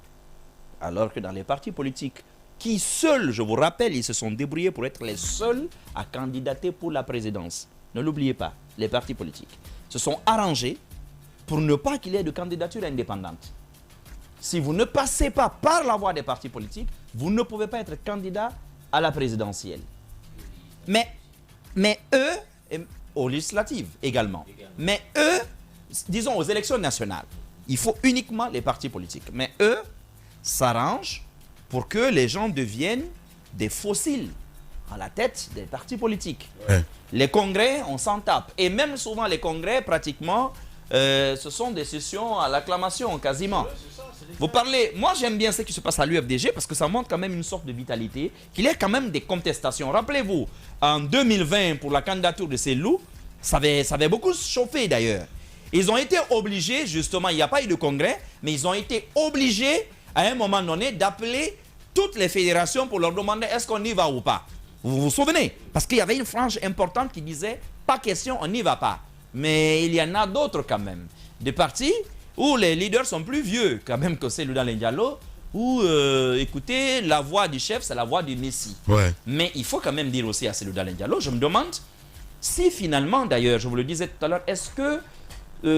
alors que dans les partis politiques, qui seuls, je vous rappelle, ils se sont débrouillés pour être les seuls à candidater pour la présidence. Ne l'oubliez pas, les partis politiques se sont arrangés pour ne pas qu'il y ait de candidature indépendante. Si vous ne passez pas par la voie des partis politiques, vous ne pouvez pas être candidat à la présidentielle. Mais eux, aux législatives également, mais eux, disons aux élections nationales, il faut uniquement les partis politiques. Mais eux s'arrangent pour que les gens deviennent des fossiles à la tête des partis politiques. Ouais. Les congrès, on s'en tape. Et même souvent, les congrès, pratiquement, ce sont des sessions à l'acclamation, quasiment. Vous parlez, moi j'aime bien ce qui se passe à l'UFDG parce que ça montre quand même une sorte de vitalité, qu'il y a quand même des contestations. Rappelez-vous, en 2020, pour la candidature de Selou, ça avait beaucoup chauffé d'ailleurs. Ils ont été obligés, justement, il n'y a pas eu de congrès, mais ils ont été obligés, à un moment donné, d'appeler toutes les fédérations pour leur demander est-ce qu'on y va ou pas. Vous vous souvenez? Parce qu'il y avait une frange importante qui disait pas question, on n'y va pas. Mais il y en a d'autres quand même. Des partis où les leaders sont plus vieux quand même que Cellou Dalein Diallo, où, écoutez, la voix du chef, c'est la voix du Messie. Ouais. Mais il faut quand même dire aussi à Cellou Dalein Diallo, je me demande si finalement, d'ailleurs, je vous le disais tout à l'heure, est-ce que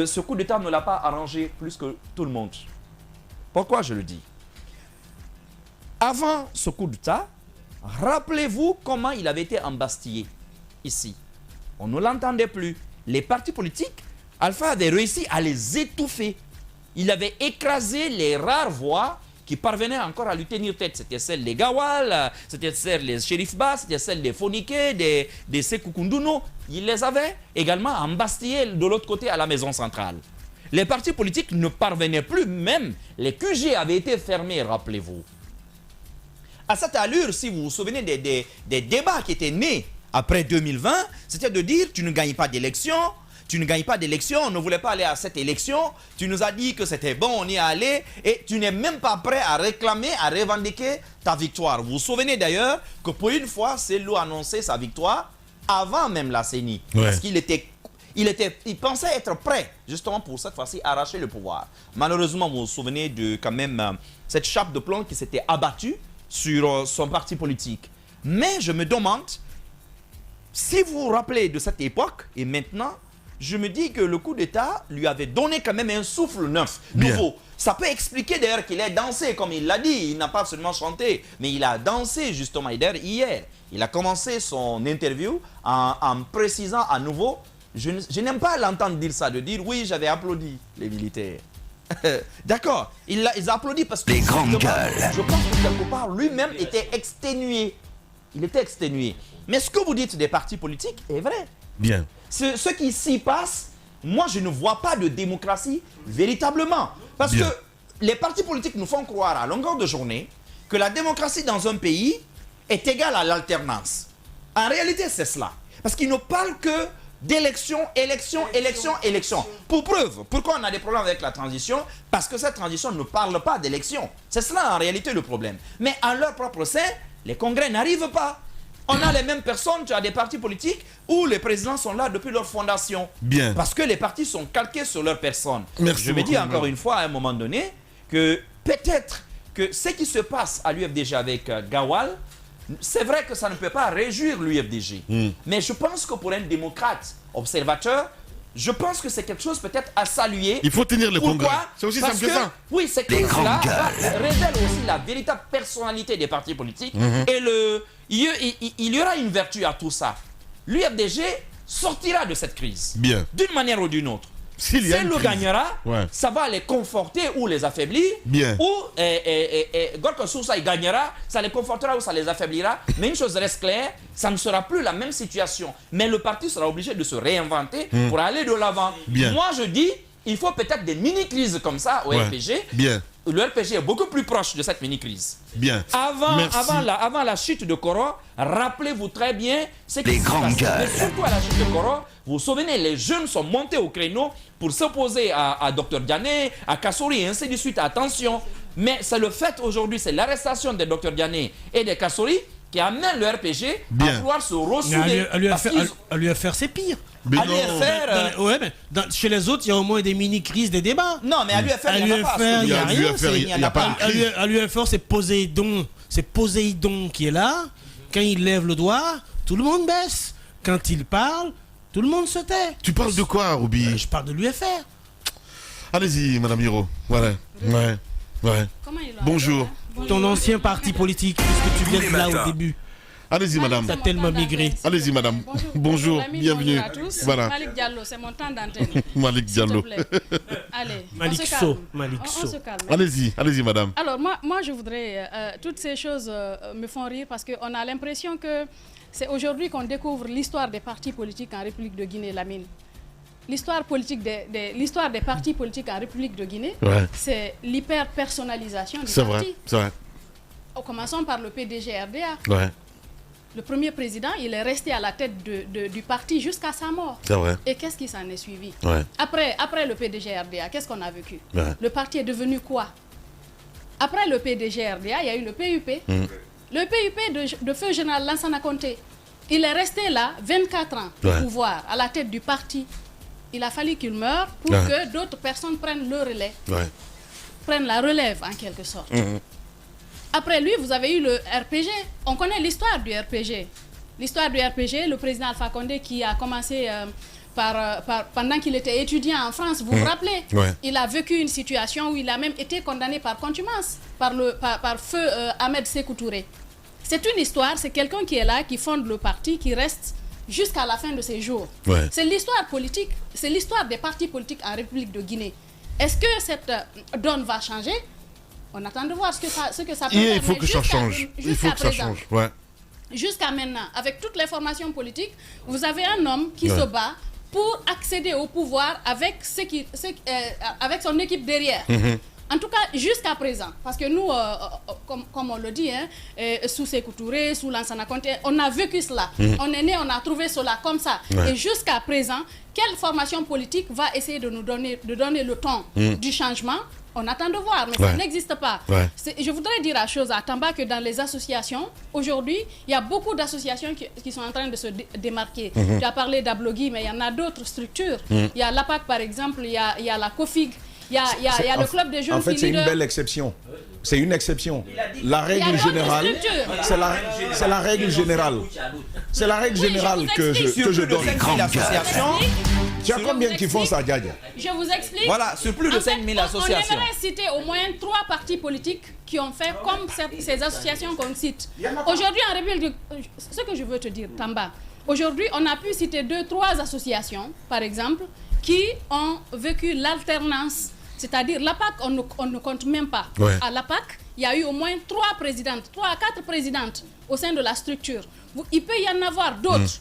ce coup d'État ne l'a pas arrangé plus que tout le monde? Pourquoi je le dis? Avant ce coup d'État, rappelez-vous comment il avait été embastillé ici. On ne l'entendait plus. Les partis politiques, Alpha avait réussi à les étouffer. Il avait écrasé les rares voix qui parvenaient encore à lui tenir tête. C'était celle des Gawal, c'était celle des Shérif Bas, c'était celle des Fonike, des Sékou Koundounou. Il les avait également embastillés de l'autre côté à la maison centrale. Les partis politiques ne parvenaient plus, même les QG avaient été fermés, rappelez-vous. À cette allure, si vous vous souvenez des débats qui étaient nés après 2020, c'était de dire tu ne gagnes pas d'élection, tu ne gagnes pas d'élection, on ne voulait pas aller à cette élection, tu nous as dit que c'était bon, on y est allé, et tu n'es même pas prêt à réclamer, à revendiquer ta victoire. Vous vous souvenez d'ailleurs que pour une fois, Cellou a annoncé sa victoire avant même la CENI, parce qu'il il pensait être prêt, justement pour cette fois-ci, arracher le pouvoir. Malheureusement, vous vous souvenez de quand même cette chape de plomb qui s'était abattue sur son parti politique. Mais je me demande, si vous vous rappelez de cette époque, et maintenant, je me dis que le coup d'État lui avait donné quand même un souffle neuf, nouveau. Ça peut expliquer d'ailleurs qu'il ait dansé, comme il l'a dit, il n'a pas seulement chanté, mais il a dansé justement hier. Il a commencé son interview en précisant à nouveau, je n'aime pas l'entendre dire ça, de dire oui, j'avais applaudi les militaires. D'accord, ils ont applaudi parce que je pense que quelque part lui-même était exténué. Il était exténué. Mais ce que vous dites des partis politiques est vrai. Bien. Ce qui s'y passe, moi je ne vois pas de démocratie véritablement. Parce que les partis politiques nous font croire à longueur de journée que la démocratie dans un pays est égale à l'alternance. En réalité, c'est cela. Parce qu'ils ne parlent que d'élection, élection, élection, élection. Pour preuve, pourquoi on a des problèmes avec la transition? Parce que cette transition ne parle pas d'élection. C'est cela en réalité le problème. Mais en leur propre sein, les congrès n'arrivent pas. On a les mêmes personnes, tu as des partis politiques où les présidents sont là depuis leur fondation. Bien. Parce que les partis sont calqués sur leur personne. Merci Je me dis beaucoup, encore une fois à un moment donné que peut-être que ce qui se passe à l'UFDG avec Gawal, c'est vrai que ça ne peut pas réjouir l'UFDG. Mais je pense que pour un démocrate observateur, je pense que c'est quelque chose peut-être à saluer. Il faut tenir le congrès. Pourquoi? C'est aussi Parce simple que ça. Oui, c'est que cela révèle aussi la véritable personnalité des partis politiques. Et il y aura une vertu à tout ça. L'UFDG sortira de cette crise. Bien. D'une manière ou d'une autre. Si le gagnera, ouais, ça va les conforter ou les affaiblir. Bien. Ou Gorka Sousa il gagnera, ça les confortera ou ça les affaiblira. Mais une chose reste claire, ça ne sera plus la même situation. Mais le parti sera obligé de se réinventer pour aller de l'avant. Moi je dis, il faut peut-être des mini-crises comme ça au RPG. Bien. Le RPG est beaucoup plus proche de cette mini-crise. Bien. Avant la chute de Koro, rappelez-vous très bien ce qui s'est passé. Mais surtout à la chute de Koro, vous vous souvenez, les jeunes sont montés au créneau pour s'opposer à Dr Diané, à Kassouri et ainsi de suite. Attention, mais c'est le fait aujourd'hui, c'est l'arrestation de Dr Diané et de Kassouri qui amène le RPG à pouvoir se ressouder. À l'UFR, c'est pire. Mais à l'UFR... Ouais, mais chez les autres, il y a au moins des mini-crises, des débats. Non, mais à l'UFR, il n'y en a pas. Il n'y a rien. Il n'y a pas de crise. À l'UFR, c'est Poséidon. C'est Poséidon qui est là. Quand il lève le doigt, tout le monde baisse. Quand il parle, tout le monde se tait. Tu parles de quoi, Ruby? Je parle de l'UFR. Allez-y, Madame Hiro. Voilà. Ouais. Comment il va? Bonjour. Ton ancien parti politique, puisque tu viens de là au début. Allez-y, madame. Ça a tellement migré. Allez-y, madame. Bonjour, bienvenue. Bonjour à tous. Voilà. Malik Diallo, c'est mon temps d'antenne. Malik Diallo. S'il te plaît. Allez, Malik on se So, calme. Malik On So. se calme. Allez-y, madame. Alors, moi je voudrais... toutes ces choses me font rire parce qu'on a l'impression que c'est aujourd'hui qu'on découvre l'histoire des partis politiques en République de Guinée-Lamine. L'histoire des partis politiques en République de Guinée, Ouais. c'est l'hyper-personnalisation du C'est parti. vrai, c'est vrai. Commençons par le PDG RDA. Ouais, Le premier président, il est resté à la tête du parti jusqu'à sa mort. c'est vrai. Et qu'est-ce qui s'en est suivi? Ouais. Après le PDG RDA, qu'est-ce qu'on a vécu? Ouais. Le parti est devenu quoi? Après le PDG RDA, il y a eu le PUP. Le PUP de feu général Lansana Conté. Il est resté là 24 ans au Ouais. pouvoir, à la tête du parti. Il a fallu qu'il meure pour Ouais. que d'autres personnes prennent le relais, Ouais. prennent la relève en quelque sorte. Après lui, vous avez eu le RPG. On connaît l'histoire du RPG. L'histoire du RPG, le président Alpha Condé qui a commencé pendant qu'il était étudiant en France, vous vous rappelez? Ouais. Il a vécu une situation où il a même été condamné par contumace par feu Ahmed Sékou Touré. C'est une histoire, c'est quelqu'un qui est là, qui fonde le parti, qui reste jusqu'à la fin de ses jours. Ouais. C'est l'histoire politique, c'est l'histoire des partis politiques en République de Guinée. Est-ce que cette donne va changer? On attend de voir ce que ça peut faire. Il faut Mais que ça jusqu'à- change. Il faut jusqu'à que ça présent, change. Ouais. Jusqu'à maintenant, avec toutes les formations politiques, vous avez un homme qui Ouais. se bat pour accéder au pouvoir avec, avec son équipe derrière. En tout cas, jusqu'à présent, parce que nous, comme on le dit, hein, sous Sékou Touré, sous Lansana Conté, on a vécu cela. On est né, on a trouvé cela comme ça. Ouais. Et jusqu'à présent, quelle formation politique va essayer de nous donner le ton du changement? On attend de voir, mais Ouais. ça n'existe pas. Ouais. Je voudrais dire la chose à Tamba que dans les associations, aujourd'hui, il y a beaucoup d'associations qui sont en train de se démarquer. Tu as parlé d'Ablogui, mais il y en a d'autres structures. Il y a l'APAC, par exemple, il y a la COFIG, il y a le club des jeunes En fait, c'est une leaders. belle exception. C'est une exception. La Il y a règle d'autres générale, structures. c'est la règle générale. C'est la règle Oui, je générale vous que explique. je Sur plus de donne. 5 000 associations. Tu as Je combien vous qui font ça, Diadia? Je vous explique. Voilà, sur plus de En fait, 5 000 on associations. aimerait citer au moins 3 partis politiques qui ont fait comme ces associations qu'on cite. Aujourd'hui, en République, ce que je veux te dire, Tamba, aujourd'hui, on a pu citer 2-3 associations, par exemple, qui ont vécu l'alternance. C'est-à-dire, l'APAC, on ne compte même pas. Ouais. À l'APAC, il y a eu au moins 3 présidentes, 3 à 4 présidentes au sein de la structure. Il peut y en avoir d'autres.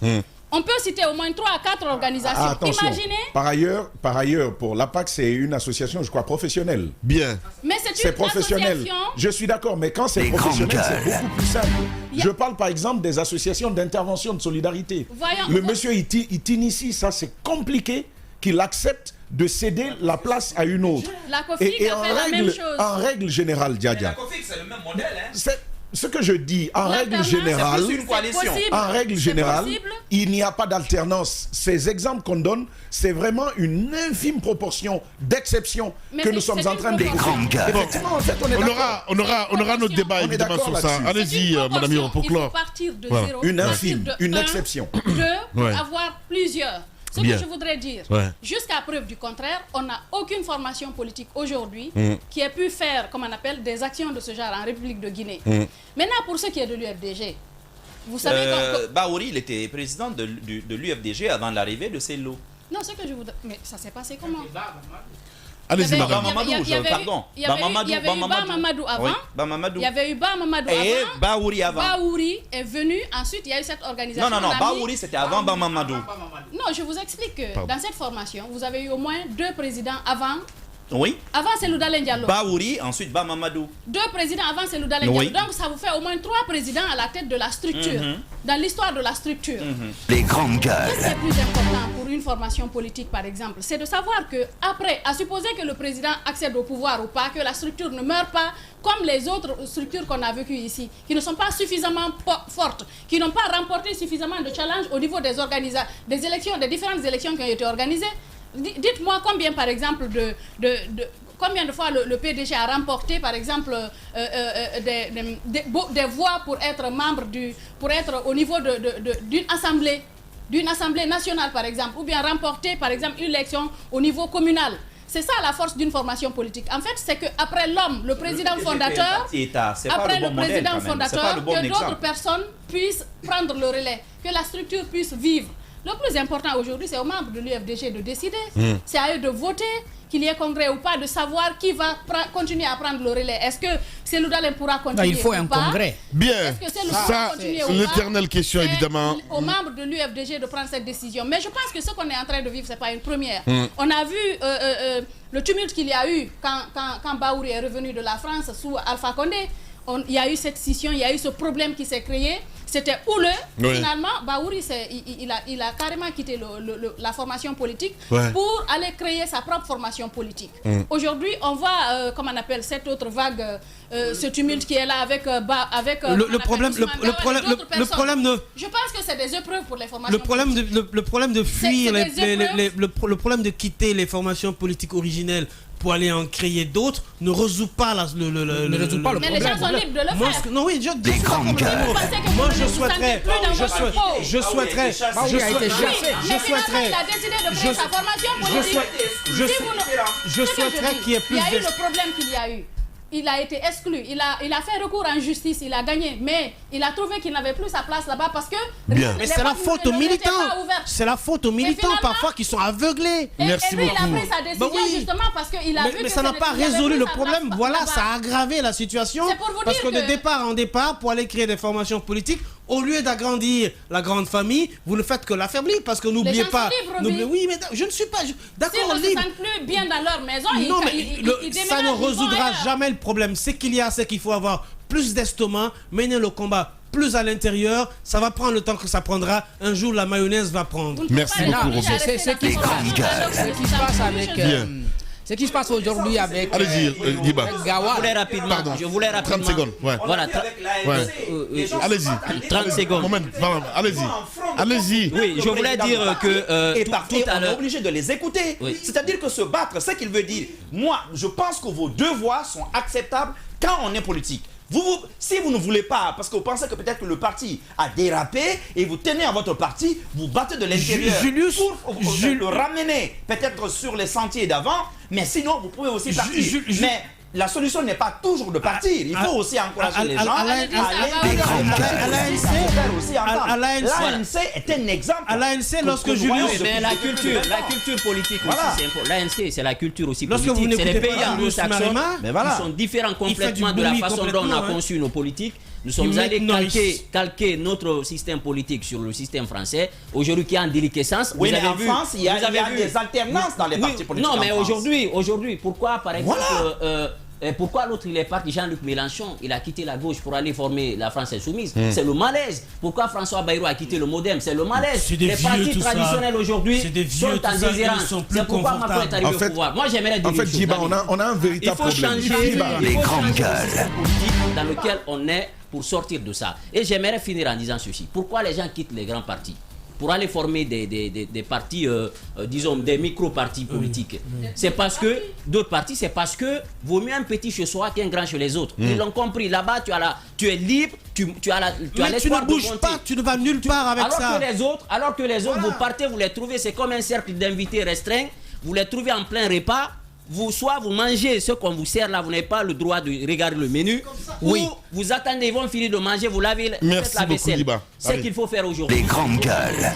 On peut citer au moins 3 à 4 organisations. Ah, attention. Imaginez, Par ailleurs, pour l'APAC, c'est une association, je crois, professionnelle. Bien. mais C'est c'est une professionnel. association. Je suis d'accord, mais quand c'est professionnel, c'est beaucoup plus simple. Je parle par exemple des associations d'intervention de solidarité. Voyons. Le monsieur, il t'initie, ça c'est compliqué qu'il accepte de céder la place à une autre. La COFIG a fait la même chose. en règle générale, Diadia, c'est le même modèle. c'est ce que je dis, en règle L'alternance, générale, c'est plus une coalition. possible. en règle C'est générale, possible. il n'y a pas d'alternance. Ces exemples qu'on donne, c'est vraiment une infime proportion d'exceptions Mais que c'est- nous sommes c'est en une train de proportion. découvrir. Effectivement, en fait, on est d'accord. On aura notre débat On est évidemment d'accord sur ça. là-dessus. Allez-y, C'est une madame Hiro, pour proportion. Il faut clore. partir de Voilà. zéro. Une partir infime, de une un, exception. Deux, pour Ouais. avoir plusieurs. Ce Bien. que je voudrais dire, Ouais. jusqu'à preuve du contraire, on n'a aucune formation politique aujourd'hui qui ait pu faire, comme on appelle, des actions de ce genre en République de Guinée. Maintenant, pour ce qui est de l'UFDG, vous savez Baouri, il était président de l'UFDG avant l'arrivée de Sello. non, ce que je voudrais... Mais ça s'est passé comment? Allez-y, Il y avait- madame. Bamamadou, il y avait eu- pardon. il y avait eu Bamamadou avant. Oui, Bamamadou. Il y avait eu Bamamadou Et avant. Baouri avant. Baouri est venu, ensuite il y a eu cette organisation. Non, on a mis- Baouri c'était avant Bamamadou. Non, je vous explique que Pardon. dans cette formation, vous avez eu au moins 2 présidents avant. Oui. Avant, c'est Loudalen Diallo. Baouri, ensuite Bamamadou. 2 présidents avant, c'est Loudalen Oui. Diallo. Donc, ça vous fait au moins 3 présidents à la tête de la structure. Dans l'histoire de la structure. Les grandes gueules. Qu'est-ce qui est plus important pour une formation politique, par exemple? C'est de savoir que, après, à supposer que le président accède au pouvoir ou pas, que la structure ne meurt pas comme les autres structures qu'on a vécues ici, qui ne sont pas suffisamment fortes, qui n'ont pas remporté suffisamment de challenges au niveau des élections, des différentes élections qui ont été organisées. Dites-moi combien, par exemple, combien de fois le PDG a remporté, par exemple, des voix pour être membre pour être au niveau d'une assemblée nationale, par exemple, ou bien remporter, par exemple, une élection au niveau communal. C'est ça la force d'une formation politique. En fait, c'est qu'après l'homme, le président fondateur, après le président fondateur, que d'autres personnes puissent prendre le relais, que la structure puisse vivre. Le plus important aujourd'hui, c'est aux membres de l'UFDG de décider. C'est à eux de voter, qu'il y ait congrès ou pas, de savoir qui va continuer à prendre le relais. Est-ce que Cellou Dalein pourra continuer il faut un congrès. Bien, Est-ce que Cellou ça, pourra continuer ou pas? l'éternelle question, C'est évidemment. aux membres de l'UFDG de prendre cette décision. Mais je pense que ce qu'on est en train de vivre, ce n'est pas une première. On a vu le tumulte qu'il y a eu quand Baouri est revenu de la France sous Alpha Condé. Il y a eu cette scission, il y a eu ce problème qui s'est créé. C'était houleux. Oui. Finalement, Baouri, il a carrément quitté la formation politique Ouais. pour aller créer sa propre formation politique. Aujourd'hui, on voit, comment on appelle, cette autre vague, ce tumulte qui est là avec Le problème de Je pense que c'est des épreuves pour les formations le problème de fuir C'est des le problème de quitter les formations politiques originelles pour aller en créer d'autres ne résout pas Ne résout pas le Mais les gens sont libres de le Moi, faire. non, oui, je suis d'accord avec vous. Moi, je souhaiterais, je souhaiterais, Oui, mais finalement, il a décidé de créer sa formation politique. je souhaiterais qu'il y ait plus Il y a eu de... le problème qu'il y a eu. Il a été exclu. Il a fait recours en justice. Il a gagné. Mais il a trouvé qu'il n'avait plus sa place là-bas parce que... Bien. Mais c'est la faute aux militants. C'est la faute aux militants finalement- parfois qui sont aveuglés. Merci et lui, beaucoup. il a pris sa décision oui. justement parce qu'il a vu Mais que ça n'a pas il avait résolu plus le sa problème. place Voilà, là-bas. ça a aggravé la situation. C'est pour vous Parce dire que de que- départ en départ, pour aller créer des formations politiques, au lieu d'agrandir la grande famille, vous ne faites que l'affaiblir. Parce que n'oubliez gens sont pas... libres, Ruby. Oui, mais je ne suis pas... S'ils D'accord, ne se libre. sentent plus bien dans leur maison, Non, mais ils ça ne déménagent, ils vont résoudra ailleurs. jamais le problème. C'est qu'il faut avoir plus d'estomac, mener le combat plus à l'intérieur. Ça va prendre le temps que ça prendra. Un jour, la mayonnaise va prendre. Vous ne pouvez Merci pas beaucoup, les obliger à Roger. rester C'est ce qui dans se sa passe. formation. Ce qui se passe avec... Bien. Ce qui se passe aujourd'hui avec... Allez-y, Diba. Gawa. Je voulais rapidement. 30 secondes, ouais. Voilà, Ouais. Allez-y. 30 secondes. Moment, allez-y. Allez-y. Oui, je voulais dire que Et tout parfois, à on est l'heure... obligé de les écouter. Oui. C'est-à-dire que se battre, c'est ce qu'il veut dire. Moi, je pense que vos deux voix sont acceptables quand on est politique. Si vous ne voulez pas, parce que vous pensez que peut-être que le parti a dérapé et vous tenez à votre parti, vous battez de l'intérieur Julius, pour le ramener peut-être sur les sentiers d'avant, mais sinon vous pouvez aussi partir. Mais la solution n'est pas toujours de partir. Il faut aussi encourager les gens à l'ANC est un exemple. À l'ANC, lorsque nous voyons Julius... Mais la culture politique Voilà. aussi, c'est important. L'ANC, c'est la culture aussi Lorsque vous politique. C'est les n'écoutez pays pas anglo-saxons Marima, mais voilà. qui sont différents Il fait complètement du de la bruit façon dont on a complètement, hein. conçu nos politiques. Nous sommes You allés make noise. calquer notre système politique sur le système français. Aujourd'hui, qui est en déliquescence. Oui, Vous mais avez en vu- France, il y a vous avez vu- des alternances dans les Oui, partis politiques. non, mais en France. aujourd'hui, pourquoi, par exemple, pourquoi l'autre il est parti, Jean-Luc Mélenchon, il a quitté la gauche pour aller former la France Insoumise. C'est le malaise. Pourquoi François Bayrou a quitté le MoDem? C'est le malaise. C'est des Les vieux, partis tout ça. traditionnels aujourd'hui C'est des vieux, sont tout en ça, ils déshérence. sont plus C'est pourquoi Macron est arrivé En fait- au pouvoir. Moi, j'aimerais dire En fait, une chose, Djiba, David. on a un Il véritable faut problème. changer, Djiba. il faut changer le système politique dans lequel on est pour sortir de ça. Et j'aimerais finir en disant ceci. Pourquoi les gens quittent les grands partis pour aller former des partis, disons, des micro-partis politiques? C'est parce que, d'autres partis, c'est parce que vaut mieux un petit chez soi qu'un grand chez les autres. Ils l'ont compris. Là-bas, tu es libre, tu as Mais tu ne l'espoir de bouges monter. pas, tu ne vas nulle part avec Alors ça. que les autres, Voilà. vous partez, vous les trouvez, c'est comme un cercle d'invités restreints, vous les trouvez en plein repas, soit vous mangez ce qu'on vous sert là, vous n'avez pas le droit de regarder le menu, ou vous attendez, ils vont finir de manger, vous lavez Merci faites la beaucoup, vaisselle. Diba. C'est ce Allez. qu'il faut faire aujourd'hui. Les grandes gueules.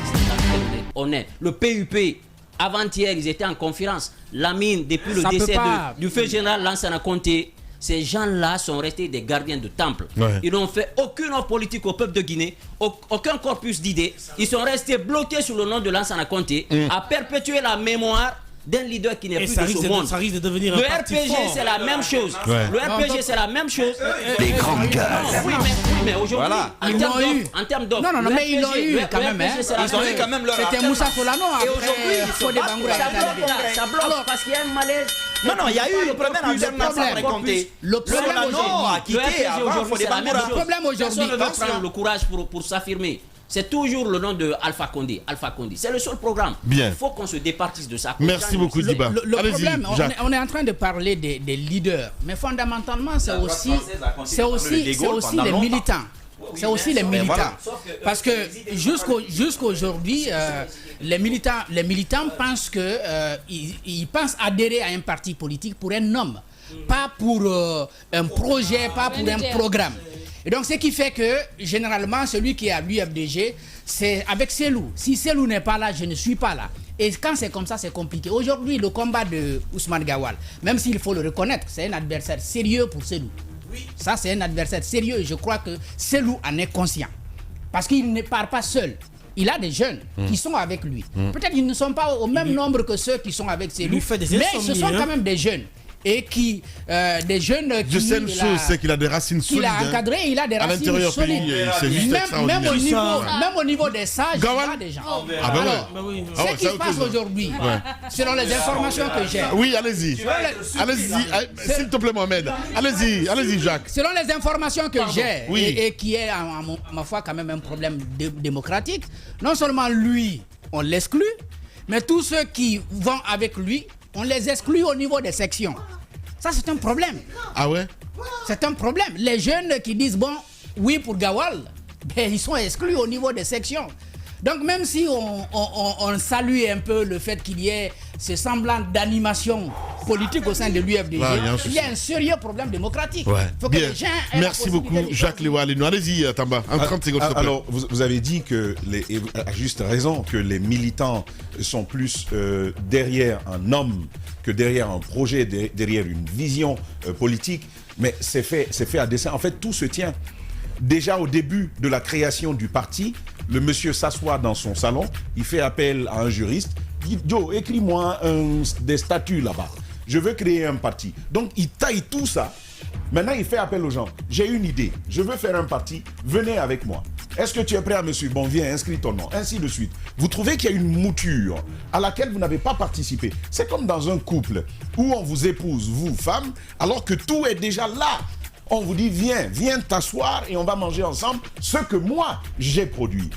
On est. Le PUP, avant-hier, ils étaient en conférence. Lamine, depuis le Ça peut décès pas. du feu général Lansana Conté, ces gens-là sont restés des gardiens de temple. Ouais. Ils n'ont fait aucune offre politique au peuple de Guinée, aucun corpus d'idées. Ils sont restés bloqués sous le nom de Lansana Conté, à perpétuer la mémoire d'un leader qui n'est Et plus ça de risque ce de- monde. ça risque de devenir Le un parti RPG, fort. c'est la même chose. Ouais. Le RPG, c'est la même chose. Les grandes gueules. Oui, mais aujourd'hui, Voilà. en Ils termes l'ont eu. d'offres, en termes d'offres, Non, le mais ils l'ont RPG, eu le quand même. RPG, Hein. c'est la Ils ont eu quand même leur C'était alternance. Moussa Solano Et aujourd'hui, après ils se Fodé battent Bangoura. pour ça bloque. Ça bloque parce qu'il y a un malaise. Non, il y a eu une première corpus, alternance le après problème. Conté. Le problème Solano aujourd'hui, a quitté Le RPG avant aujourd'hui, Fodé c'est la même Bangoura. chose. Le problème aujourd'hui, Personne ne veut attention. prendre le courage pour s'affirmer. C'est toujours le nom de Alpha Condé. Alpha Condé. C'est le seul programme. Bien. Il faut qu'on se départisse de ça. Merci beaucoup, Diba. Le Allez-y, problème, Jacques. on est en train de parler des leaders, mais fondamentalement, c'est La droite aussi, française a continué c'est à parler de aussi, De c'est Gaulle aussi pendant les longtemps. militants. C'est aussi les militants. voilà. Parce que jusqu'aujourd'hui, les militants pensent que ils pensent adhérer à un parti politique pour un homme, pas pour un projet, pas pour un programme. Et donc, ce qui fait que, généralement, celui qui est à l'UFDG, c'est avec Selou. Si Selou n'est pas là, je ne suis pas là. Et quand c'est comme ça, c'est compliqué. Aujourd'hui, le combat de Ousmane Gawal, même s'il faut le reconnaître, c'est un adversaire sérieux pour Selou. Oui. Ça, c'est un adversaire sérieux. Et je crois que Selou en est conscient. Parce qu'il ne part pas seul. Il a des jeunes qui sont avec lui. Peut-être qu'ils ne sont pas au même nombre que ceux qui sont avec Selou. Mais ce sont quand même des jeunes. Et qui, des jeunes qui... Je sais une chose, c'est qu'il a des racines solides. Il a encadré, il a des à racines l'intérieur solides. pays, c'est juste Même au niveau des sages, Gawal. il y a des gens. Ah ben Alors, ouais. ce qui se passe aujourd'hui, selon les informations que j'ai... Oui, allez-y. Allez-y, s'il te plaît, Mohamed. Allez-y, Jacques. Selon les informations que j'ai, Oui. et qui est, à ma foi, quand même un problème démocratique, non seulement lui, on l'exclut, mais tous ceux qui vont avec lui, on les exclut au niveau des sections. Ça, c'est un problème. Ah ouais? C'est un problème. Les jeunes qui disent, bon, oui pour Gawal, ben, ils sont exclus au niveau des sections. Donc, même si on salue un peu le fait qu'il y ait ce semblant d'animation politique au sein de l'UFDG, il y a un sérieux problème démocratique. Ouais. Faut que Bien. les gens aient Merci la beaucoup, possibilité de Jacques Léo-Aleno. Allez-y, Tamba, en 30 secondes, s'il te plaît. Alors, vous avez dit que, et à juste raison, que les militants sont plus derrière un homme que derrière un projet, derrière une vision politique. Mais c'est fait à dessein. En fait, tout se tient. Déjà au début de la création du parti, le monsieur s'assoit dans son salon, il fait appel à un juriste, il dit « Joe, écris-moi des statuts là-bas. Je veux créer un parti. » Donc, il taille tout ça. Maintenant, il fait appel aux gens. « J'ai une idée. Je veux faire un parti. Venez avec moi. Est-ce que tu es prêt à me suivre? Bon, viens, inscris ton nom. » Ainsi de suite. Vous trouvez qu'il y a une mouture à laquelle vous n'avez pas participé. C'est comme dans un couple où on vous épouse, vous, femme, alors que tout est déjà là. On vous dit, viens t'asseoir et on va manger ensemble ce que moi, j'ai produit.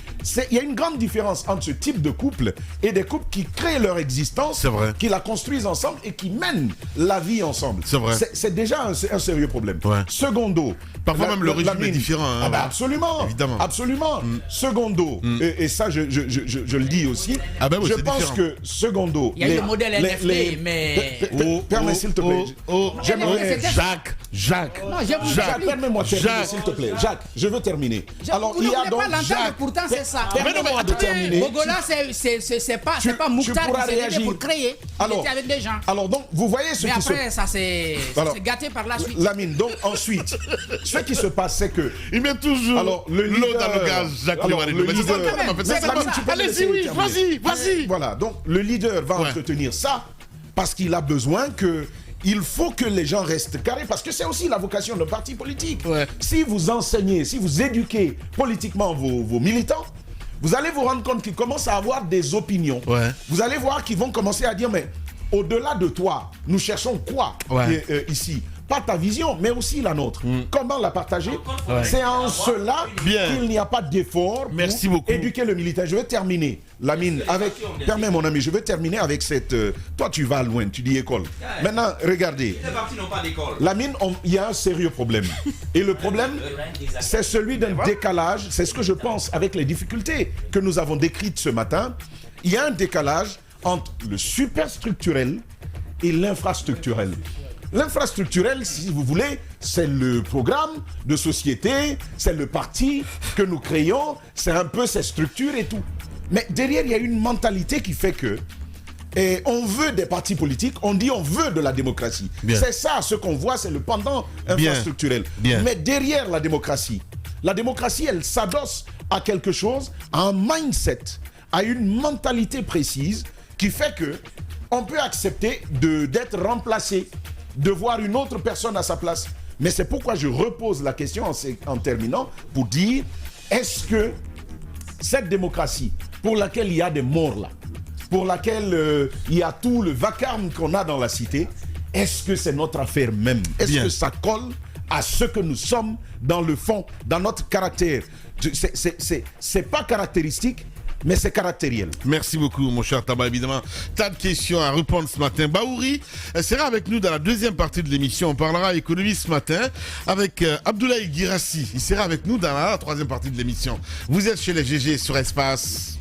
Il y a une grande différence entre ce type de couple et des couples qui créent leur existence, qui la construisent ensemble et qui mènent la vie ensemble. C'est vrai. C'est déjà un sérieux problème. Ouais. Secondo. Parfois même le régime est différent. Hein, absolument. Évidemment. Absolument. Secondo. Et ça, je le dis aussi. Oui, je pense différent. Que secondo. Il y a le modèle NFT, mais... Permets, s'il te plaît. J'aimerais... Jacques. Non, Jacques, permets-moi de terminer, s'il te plaît. Jacques, je veux terminer. Alors, il y a donc Jacques. Pourtant, c'est ça. Permets-moi de terminer. Bogola, c'est pas Mouktar qui s'est aidé pour créer. Il était avec des gens. Alors, donc, vous voyez ce qui se passe. Mais après, ça s'est gâté par la suite. Lamine, donc, ensuite, ce qui se passe, c'est que... Il met toujours l'eau dans le gaz, Jacques Léo-Aleno. Allez-y, oui, vas-y. Voilà, donc, le leader va entretenir ça parce qu'il a besoin que... Il faut que les gens restent carrés parce que c'est aussi la vocation d'un parti politique. Ouais. Si vous enseignez, si vous éduquez politiquement vos militants, vous allez vous rendre compte qu'ils commencent à avoir des opinions. Ouais. Vous allez voir qu'ils vont commencer à dire, mais au-delà de toi, nous cherchons quoi ici? Pas ta vision, mais aussi la nôtre. Comment la partager? C'est en cela qu'il n'y a pas d'effort pour éduquer le militaire. Je vais terminer, Lamine, avec... Permets, mon ami, je vais terminer avec cette... Toi, tu vas loin, tu dis école. Maintenant, regardez. Lamine, il y a un sérieux problème. Et le problème, c'est celui d'un décalage. C'est ce que je pense avec les difficultés que nous avons décrites ce matin. Il y a un décalage entre le superstructurel et l'infrastructurel. L'infrastructurel, si vous voulez, c'est le programme de société, c'est le parti que nous créons, c'est un peu ces structures et tout. Mais derrière, il y a une mentalité qui fait que on veut des partis politiques, on dit on veut de la démocratie. C'est ça, ce qu'on voit, c'est le pendant infrastructurel. Mais derrière la démocratie, elle s'adosse à quelque chose, à un mindset, à une mentalité précise qui fait que on peut accepter d'être remplacé, de voir une autre personne à sa place. Mais c'est pourquoi je repose la question en terminant pour dire, est-ce que cette démocratie pour laquelle il y a des morts là, pour laquelle il y a tout le vacarme qu'on a dans la cité, est-ce que c'est notre affaire même? Est-ce que ça colle à ce que nous sommes dans le fond, dans notre caractère? C'est pas caractéristique Mais c'est caractériel. Merci beaucoup, mon cher Taba. Évidemment, tas de questions à répondre ce matin. Baouri sera avec nous dans la deuxième partie de l'émission. On parlera économie ce matin avec Abdoulaye Guirassi. Il sera avec nous dans la troisième partie de l'émission. Vous êtes chez les GG sur Espace.